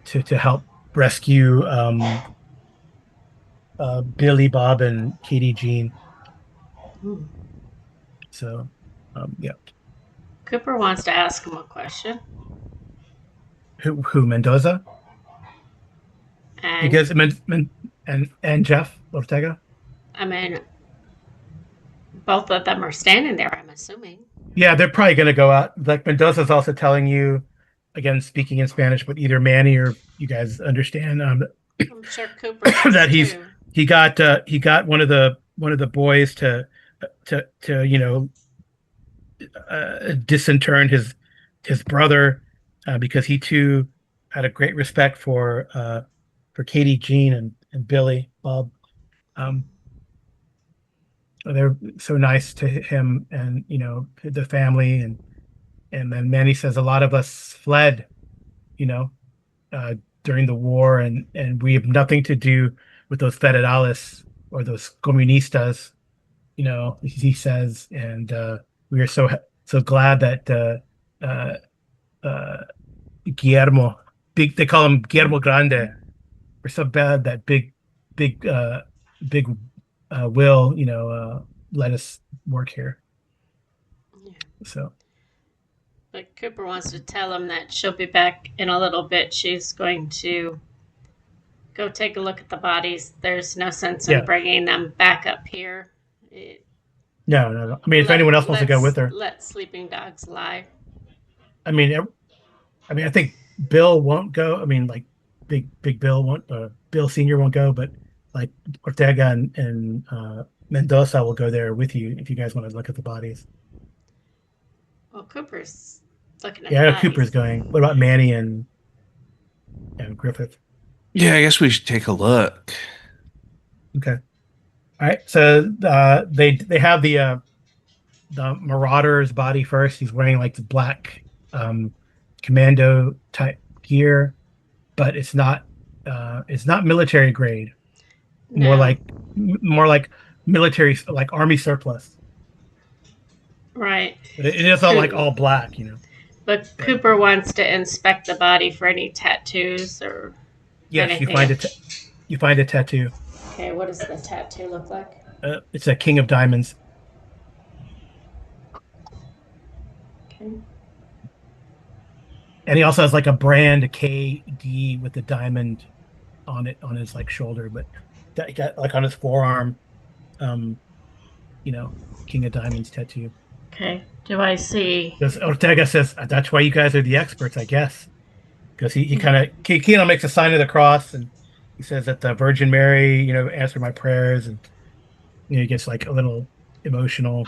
to help rescue Billy, Bob, and Katie Jean. So yeah, Cooper wants to ask him a question. who Mendoza? And Because and Jeff Ortega. I mean, both of them are standing there, I'm assuming. Yeah, they're probably going to go out. Like Mendoza's also telling you, again, speaking in Spanish, but either Manny or you guys understand I'm sure Cooper does that too. he got one of the boys to disinterred his brother because he too had a great respect for Katie Jean and Billy Bob. Um, they're so nice to him and the family, and then Manny says a lot of us fled, you know, uh, during the war, and we have nothing to do with those federales or those comunistas, he says, and we are so glad that uh, uh, Guillermo, big, they call him Guillermo Grande. We're so bad that big, big Will, let us work here. Yeah. So But Cooper wants to tell him that she'll be back in a little bit. She's going to go take a look at the bodies. There's no sense in yeah, bringing them back up here. It, no. I mean, if anyone else wants to go with her, let sleeping dogs lie. I mean, I think Bill won't go. I mean, like big Bill won't. Bill Senior won't go, but like Ortega and Mendoza will go there with you if you guys want to look at the bodies. Well, Cooper's looking at Yeah, I the know Cooper's bodies. going. What about Manny and Griffith? Yeah, I guess we should take a look. Okay. All right. So they have the Marauder's body first. He's wearing like the black um, commando type gear, but it's not military grade. More No, like more like military, like army surplus. right. But it is all like Coo- all black, But But Cooper wants to inspect the body for any tattoos or yes, anything. you find a tattoo. Okay, what does the tattoo look like? It's a king of diamonds. Okay. And he also has like a brand, a KD with the diamond on it on his like shoulder, but that got like on his forearm, um, King of Diamonds tattoo. Okay. Do I see? Because Ortega says that's why you guys are the experts, I guess. Because he kind of makes a sign of the cross, and he says that the Virgin Mary, answered my prayers, and he gets like a little emotional.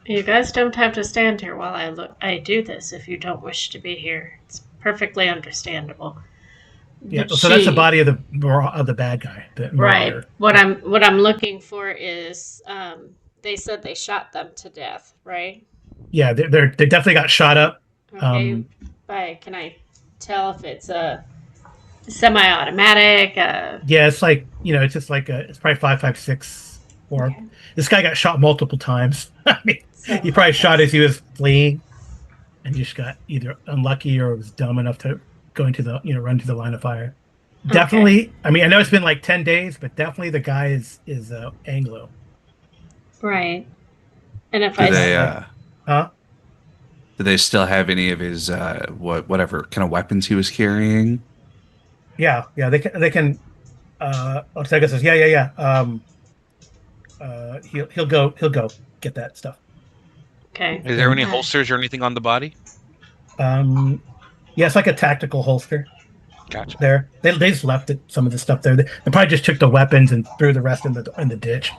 You guys don't have to stand here while I do this if you don't wish to be here. It's perfectly understandable. Yeah, But so that's the body of the bad guy, the right. marauder. What I'm looking for is they said they shot them to death, right? Yeah, they definitely got shot up. Okay. Can I tell if it's a semi-automatic? Yeah, it's like it's just like it's probably 5.56 or Okay. this guy got shot multiple times. I mean, So he probably shot as he was fleeing, and just got either unlucky or was dumb enough to go into the run to the line of fire. Definitely. I mean, I know it's been like 10 days, but definitely the guy is Anglo. right. And if Do I they Huh? do they still have any of his whatever kind of weapons he was carrying? Yeah, they can. Ortega says, yeah. He'll go get that stuff. okay. Is there any Uh, holsters or anything on the body? Yeah, it's like a tactical holster. Gotcha. There, they just left some of the stuff there. They probably just took the weapons and threw the rest in the ditch.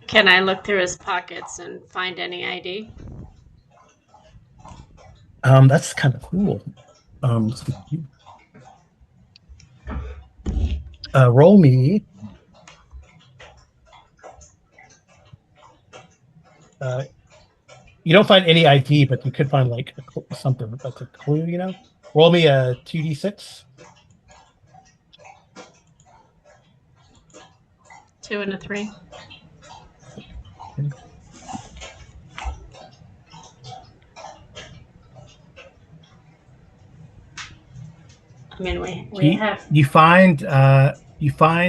Can I look through his pockets and find any ID? That's kind of cool. Roll me. You don't find any ID, but you could find like something like a clue. Roll me a 2d6. 2 and a 3. I mean, we have. You find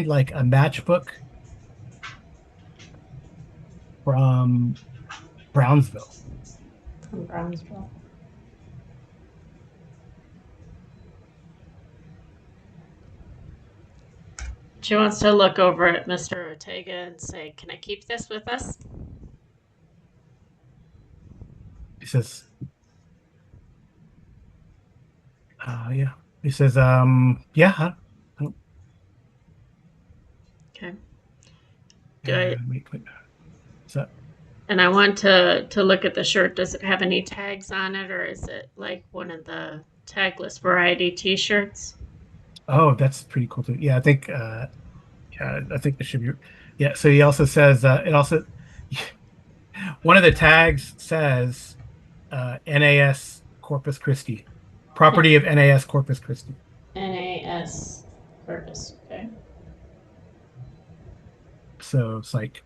like a matchbook from Brownsville. From Brownsville. She wants to look over at Mr. Ortega and say, "Can I keep this with us?" He says, yeah. He says, yeah. Huh? Okay. Good. Wait. So, And I want to look at the shirt. Does it have any tags on it, or is it like one of the tagless variety T-shirts? oh, that's pretty cool too. Yeah, I think Yeah, I think it should be. Yeah. So he also says it also one of the tags says NAS Corpus Christi, property of NAS Corpus Christi. NAS Corpus. Okay. So it's like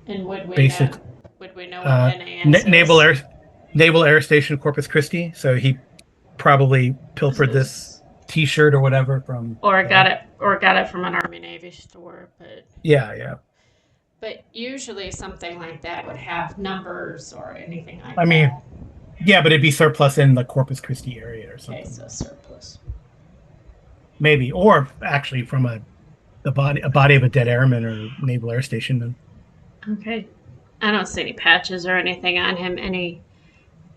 And basic would we know what uh, NAS Naval is? Air Station Corpus Christi. So he probably pilfered this T-shirt or whatever from or there. got it from an Army Navy store, Yeah. but usually something like that would have numbers or anything like I mean, that. yeah, but it'd be surplus in the Corpus Christi area or Okay, something. so surplus. Maybe, or actually from a body of a dead airman or naval air station. Okay. I don't see any patches or anything on him. Any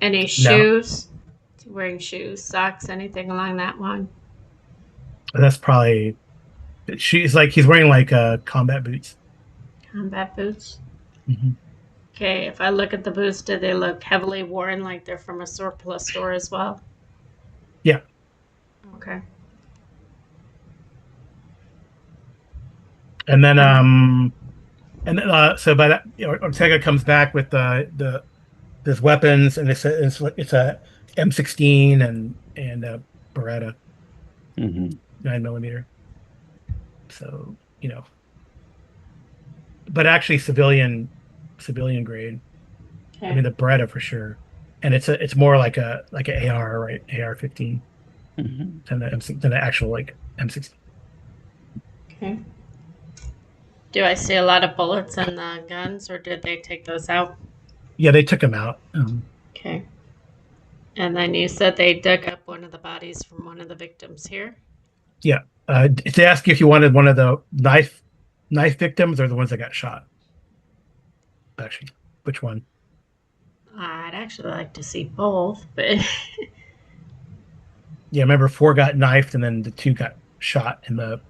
No, shoes? Is he wearing shoes, socks, anything along that line? that's probably she's like he's wearing like combat boots. Combat boots. Mhm. Okay, if I look at the boots, do they look heavily worn like they're from a surplus store as well? Yeah. Okay. And then so by that Ortega comes back with the his weapons and it's a M16 and a Beretta Mhm. 9 millimeter. So but actually civilian grade. Okay. I mean the Beretta for sure, and it's more like an AR, right? AR-15 Mhm. than the actual like M16. Okay. Do I see a lot of bullets in the guns, or did they take those out? Yeah, they took him out. Okay. And then you said they dug up one of the bodies from one of the victims here. Yeah. They asked you if you wanted one of the knife victims or the ones that got shot. Actually, which one? I'd actually like to see both, but Yeah, remember 4 got knifed and then the 2 got shot in the.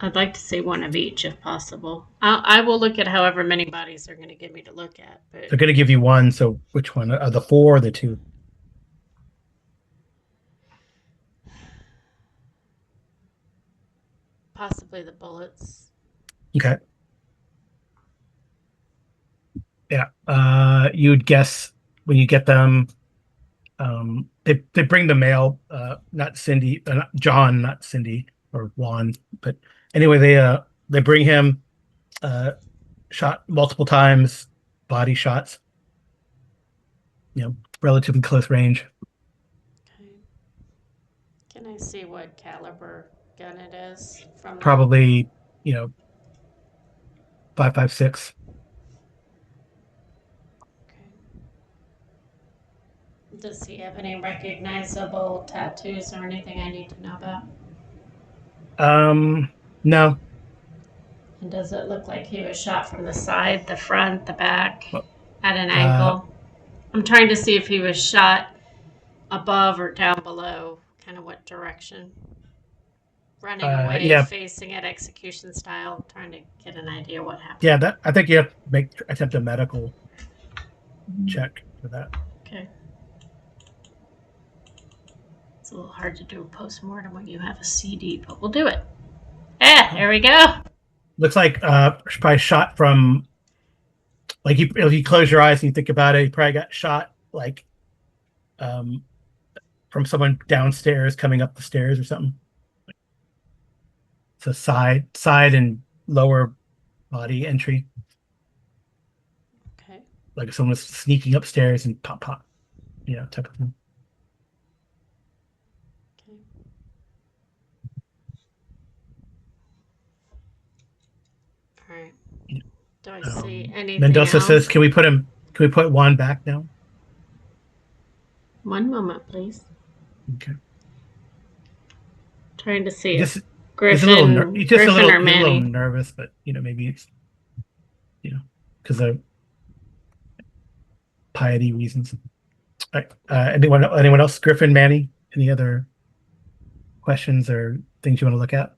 I'd like to see one of each if possible. I will look at however many bodies they're going to give me to look at, but They're going to give you one. So which one? The 4 or the 2? possibly the bullets. Okay. Yeah. You'd guess when you get them. They bring the mail. Not Cindy, not John, not Cindy or Juan, but anyway, they bring him. Shot multiple times, body shots. Relatively close range. Okay. Can I see what caliber gun it is from that? Probably 5.56. Okay. Does he have any recognizable tattoos or anything I need to know about? No. And does it look like he was shot from the side, the front, the back, Well, at an angle? I'm trying to see if he was shot above or down below, kind of what direction. Running away, yeah, facing it, execution style, trying to get an idea what happened. yeah. That I think you have to attempt a medical check for that. Okay. It's a little hard to do a post-mortem when you have a CD, but we'll do it. There we go. Looks like probably shot from like if you close your eyes and you think about it, he probably got shot like from someone downstairs coming up the stairs or something. So side and lower body entry. Okay. Like if someone was sneaking upstairs and pop, type of thing. Okay. All right. Do I see anything Mendoza else? says, Can we put Juan back now?" One moment, please. Okay. Trying to see Just if Griffin, he's Griffin or he's a little Manny. nervous, but maybe it's because of piety reasons. All right. Anyone else? Griffin, Manny, any other questions or things you want to look at?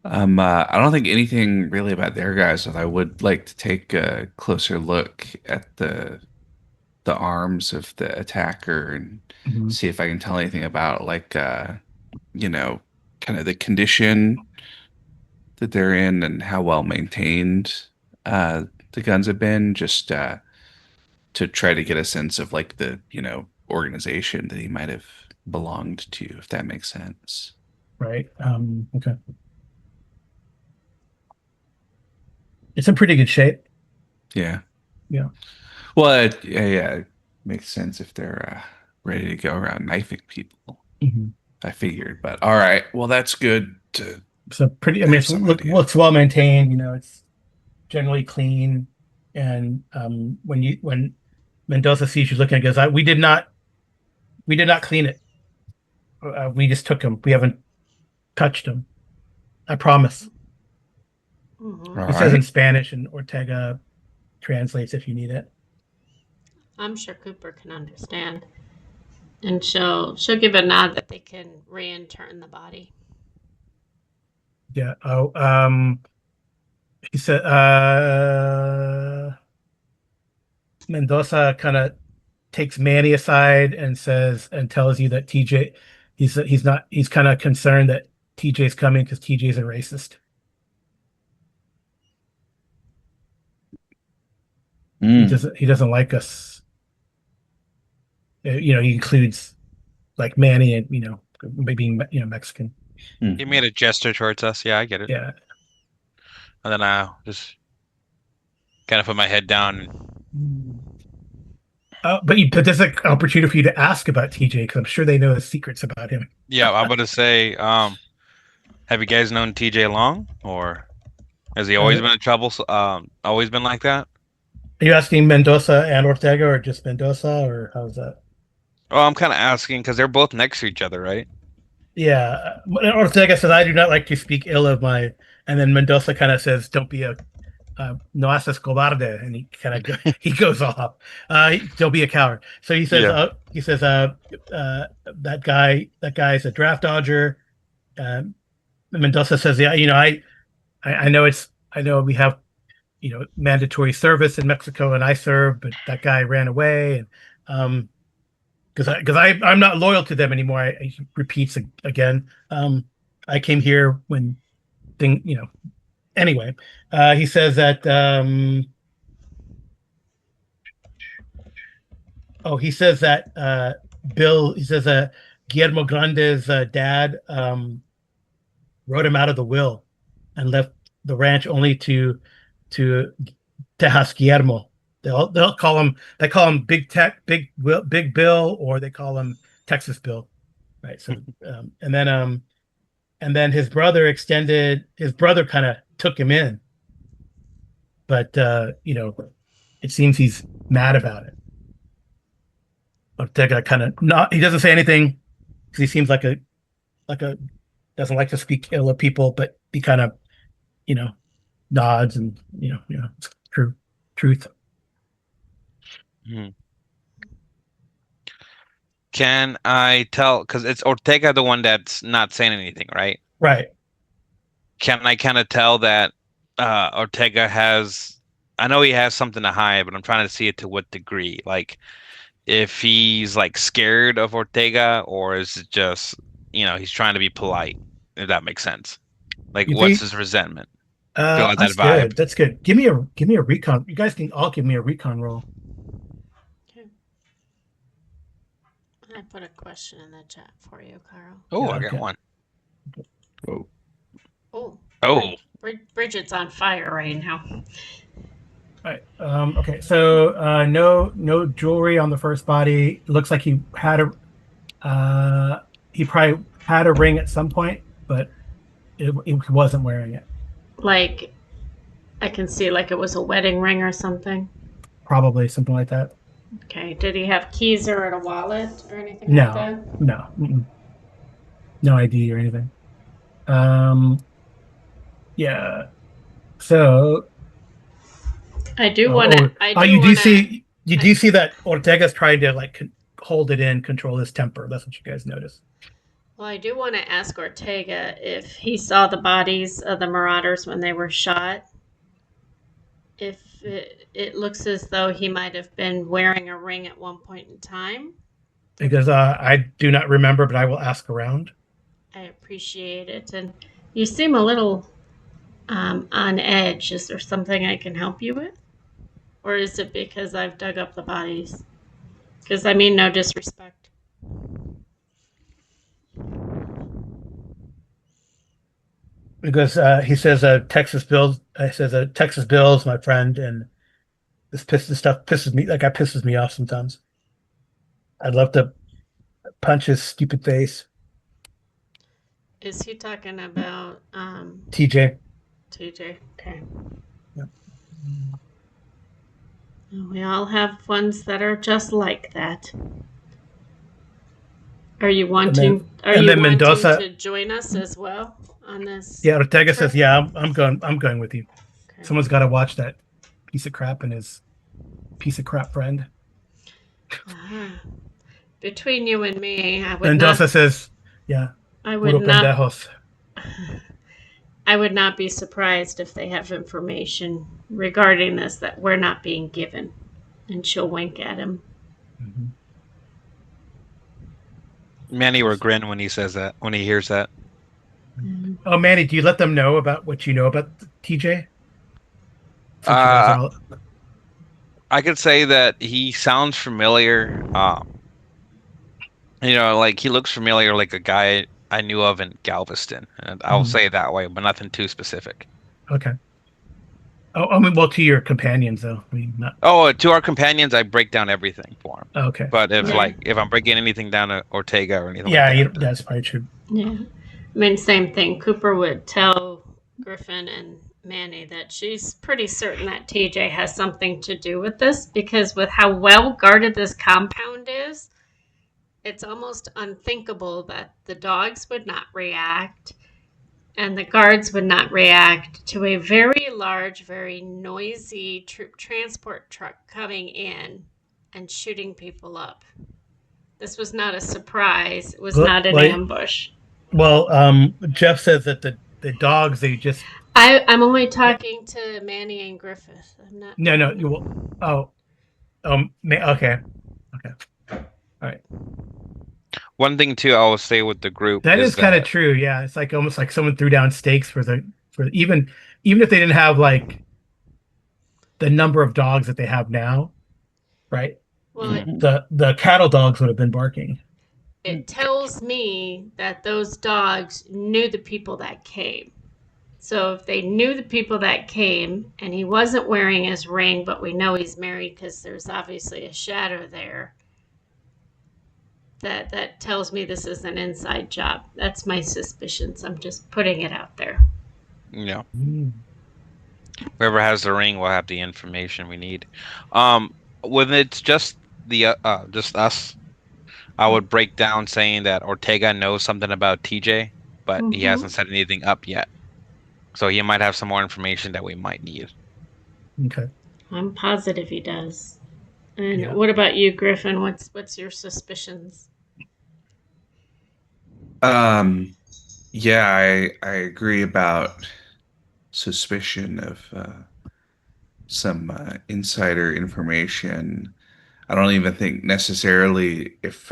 I don't think anything really about their guys, but I would like to take a closer look at the arms of the attacker and Mhm. see if I can tell anything about like you know, kind of the condition that they're in and how well maintained the guns have been, just to try to get a sense of like the, organization that he might have belonged to, if that makes sense. Right. Okay. It's in pretty good shape. Yeah. Yeah. Well, it makes sense if they're ready to go around knifing people. Mm-hmm. I figured, but all right. Well, that's good to So pretty. I mean, have some idea. looks well maintained. It's generally clean. And when Mendoza sees you looking, he goes, we did not clean it. We just took him. We haven't touched him. I promise. Mhm. All He says in right. Spanish, and Ortega translates if you need it. I'm sure Cooper can understand, and she'll give a nod that they can re-intern the body. Yeah. Oh. He said. Mendoza kind of takes Manny aside and tells you that TJ, he's kind of concerned that TJ's coming because TJ's a racist. Mm. He doesn't like us. He includes like Manny and being Mexican. He made a gesture towards us. Yeah, I get it. Yeah. And then I just kind of put my head down. But there's an opportunity for you to ask about TJ because I'm sure they know the secrets about him. Yeah, I'm gonna say, have you guys known TJ long, or has he always been in trouble? Always been like that? Are you asking Mendoza and Ortega, or just Mendoza, or how's that? Well, I'm kind of asking because they're both next to each other, right? Yeah, Ortega says, "I do not like to speak ill of my," and then Mendoza kind of says, "Don't be a no haces cobarde," and he kind of he goes off. Don't be a coward. So Yeah. he says, that guy's a draft dodger. Mendoza says, "Yeah, I know I know we have mandatory service in Mexico, and I served, but that guy ran away, and because I'm not loyal to them anymore." He repeats again. I came here when anyway. He says that he says that he says Guillermo Grande's dad wrote him out of the will and left the ranch only to Tejas Guillermo. They'll call him Big Tech, Big Bill, or they call him Texas Bill, right? So and then his brother kind of took him in, but it seems he's mad about it. Ortega kind of not. He doesn't say anything because he seems like a doesn't like to speak ill of people, but he kind of you know nods and it's truth. Hmm. Can I tell? Because it's Ortega, the one that's not saying anything, right? Right. Can I kind of tell that Ortega has? I know he has something to hide, but I'm trying to see it to what degree. Like, if he's like scared of Ortega, or is it just, he's trying to be polite, if that makes sense. Like, You what's think? his resentment? Feel like that That's vibe. good. That's good. Give me a recon. You guys can all give me a recon roll. Okay. I put a question in the chat for you, Carl. Oh, Yeah, I got okay. one. Oh. Oh. Bridget's on fire right now. All right. Okay. So no jewelry on the first body. It looks like he probably had a ring at some point, but he wasn't wearing it. Like, I can see like it was a wedding ring or something. Probably something like that. Okay. Did he have keys or a wallet or anything No. like that? No. No ID or anything. Yeah. So. I do want to. You do see that Ortega's trying to like hold it in, control his temper. That's what you guys notice. Well, I do want to ask Ortega if he saw the bodies of the marauders when they were shot. If it looks as though he might have been wearing a ring at one point in time. Because I do not remember, but I will ask around. I appreciate it. And you seem a little on edge. Is there something I can help you with? Or is it because I've dug up the bodies? Because I mean no disrespect. Because he says Texas Bills. I says Texas Bills, my friend, and this stuff pisses me. That guy pisses me off sometimes. I'd love to punch his stupid face. Is he talking about TJ. TJ? Okay. Yep. We all have ones that are just like that. Are you wanting? Mendoza to join us as well on this? Yeah, Ortega trip? says, "Yeah, I'm going. I'm going with you. Okay. Someone's got to watch that piece of crap and his piece of crap friend." Between you and me, I would Mendoza not. says, "Yeah, I puro would not. pendejos." I would not be surprised if they have information regarding this that we're not being given. And she'll wink at him. Mm-hmm. Manny will grin when he says that, when he hears that. Oh, Manny, do you let them know about what you know about TJ? I could say that he sounds familiar. Like he looks familiar, like a guy I knew of in Galveston, and I'll say it that way, but nothing too specific. Okay. Oh, I mean, well, to your companions though. I mean, not. Oh, to our companions, I break down everything for him. Okay. But if I'm breaking anything down to Ortega or anything, that's probably true. Yeah, I mean, same thing. Cooper would tell Griffin and Manny that she's pretty certain that TJ has something to do with this, because with how well guarded this compound is, it's almost unthinkable that the dogs would not react and the guards would not react to a very large, very noisy troop transport truck coming in and shooting people up. This was not a surprise. It was not an ambush. Well, Jeff says that the dogs, they just... I'm only talking to Manny and Griffith. I'm not... No, you will... okay. All right. One thing too, I will say with the group that is kind of true. Yeah, it's like almost like someone threw down stakes for even if they didn't have like the number of dogs that they have now, right? Well, the cattle dogs would have been barking. It tells me that those dogs knew the people that came. So if they knew the people that came, and he wasn't wearing his ring, but we know he's married because there's obviously a shadow there. That tells me this is an inside job. That's my suspicions. I'm just putting it out there. Yeah. Whoever has the ring will have the information we need. When it's just just us, I would break down saying that Ortega knows something about TJ, but he hasn't set anything up yet. So he might have some more information that we might need. Okay. I'm positive he does. And what about you, Griffin? What's your suspicions? Yeah, I agree about suspicion of some insider information. I don't even think necessarily if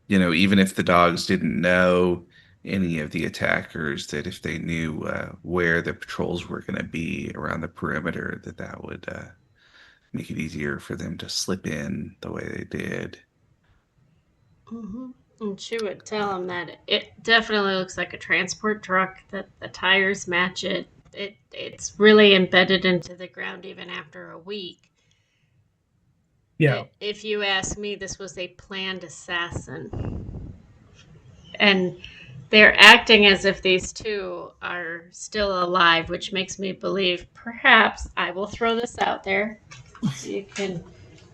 even if the dogs didn't know any of the attackers, that if they knew where the patrols were going to be around the perimeter, that would make it easier for them to slip in the way they did. And she would tell him that it definitely looks like a transport truck, that the tires match it. It's really embedded into the ground even after a week. Yeah. If you ask me, this was a planned assassin. And they're acting as if these two are still alive, which makes me believe, perhaps, I will throw this out there. You can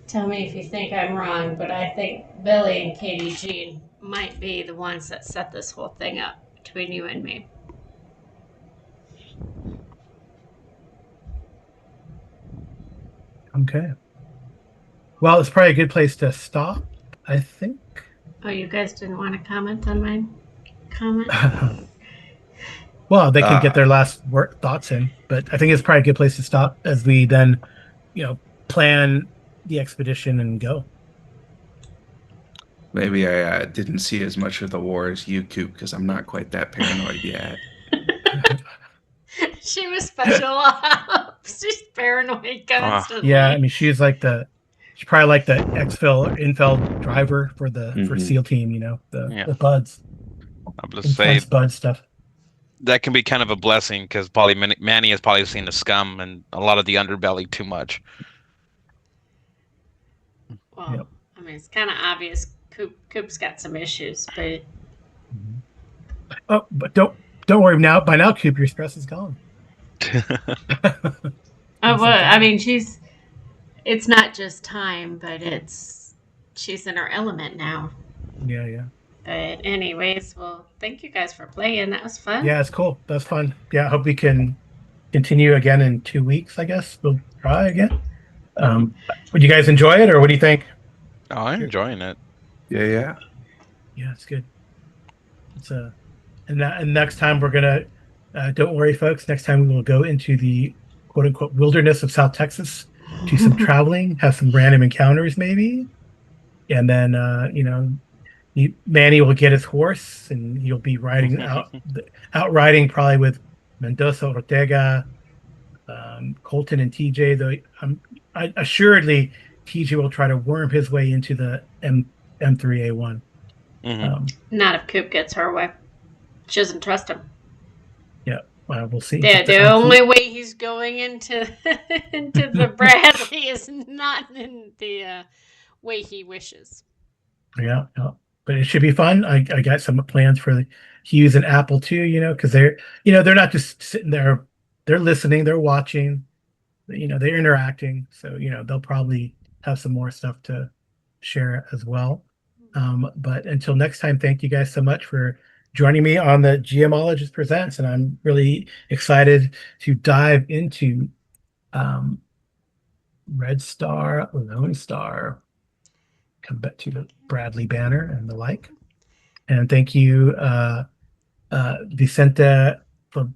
tell me if you think I'm wrong, but I think Billy and Katie Jean might be the ones that set this whole thing up between you and me. Okay. Well, it's probably a good place to stop, I think. Oh, you guys didn't want to comment on my comment? Well, they can get their last thoughts in, but I think it's probably a good place to stop as we then, plan the expedition and go. Maybe I didn't see as much of the war as you, Coop, because I'm not quite that paranoid yet. She was special ops. She's paranoid constantly. Yeah, I mean, she's probably like the exfil or infel driver for Mhm. SEAL team, Yeah. the buds, I'm gonna say intense bud stuff. that can be kind of a blessing because probably Manny has probably seen the scum and a lot of the underbelly too much. Well, Yep. I mean, it's kind of obvious. Coop's got some issues, but Oh, but don't worry now. By now, Coop, your stress is gone. well, I mean, it's not just time, but she's in her element now. Yeah. But anyways, well, thank you guys for playing. That was fun. Yeah, it's cool. That's fun. Yeah, I hope we can continue again in 2 weeks. I guess we'll try again. Would you guys enjoy it, or what do you think? Oh, I'm enjoying it. Yeah. Yeah, it's good. It's and next time we're gonna don't worry, folks. Next time we will go into the quote unquote wilderness of South Texas, do some traveling, have some random encounters, maybe, and then Manny will get his horse and he'll be riding out riding probably with Mendoza, Ortega, Colton, and TJ. Though assuredly TJ will try to worm his way into the M3A1. Not if Coop gets her way. She doesn't trust him. Yeah, we'll see. The only way he's going into into the Bradley is not in the way he wishes. Yeah, but it should be fun. I got some plans for Hughes and Apple too. Because they're not just sitting there; they're listening, they're watching, they're interacting. So they'll probably have some more stuff to share as well. But until next time, thank you guys so much for joining me on the GMologist Presents, and I'm really excited to dive into Red Star, Lone Star, come back to the Bradley banner and the like. And thank you, Vicente, for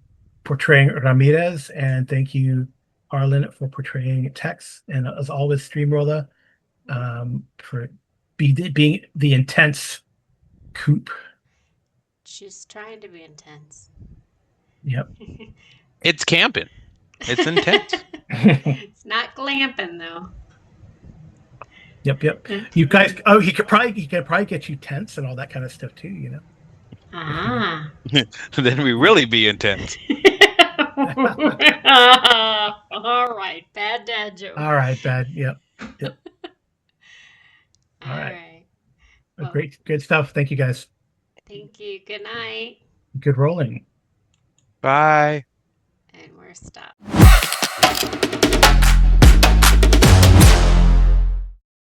portraying Ramirez, and thank you, Arlen, for portraying Tex, and as always, Streamroller, for being the intense Coop. She's trying to be intense. Yep. It's camping. It's intense. It's not glamping though. Yep. You guys, he could probably get you tense and all that kind of stuff too. Ah. Then we really be intense. All right, bad dad joke. All right, bad. Yep. All right. Well, Great stuff. Thank you guys. Thank you. Good night. Good rolling. Bye. And we're stopped.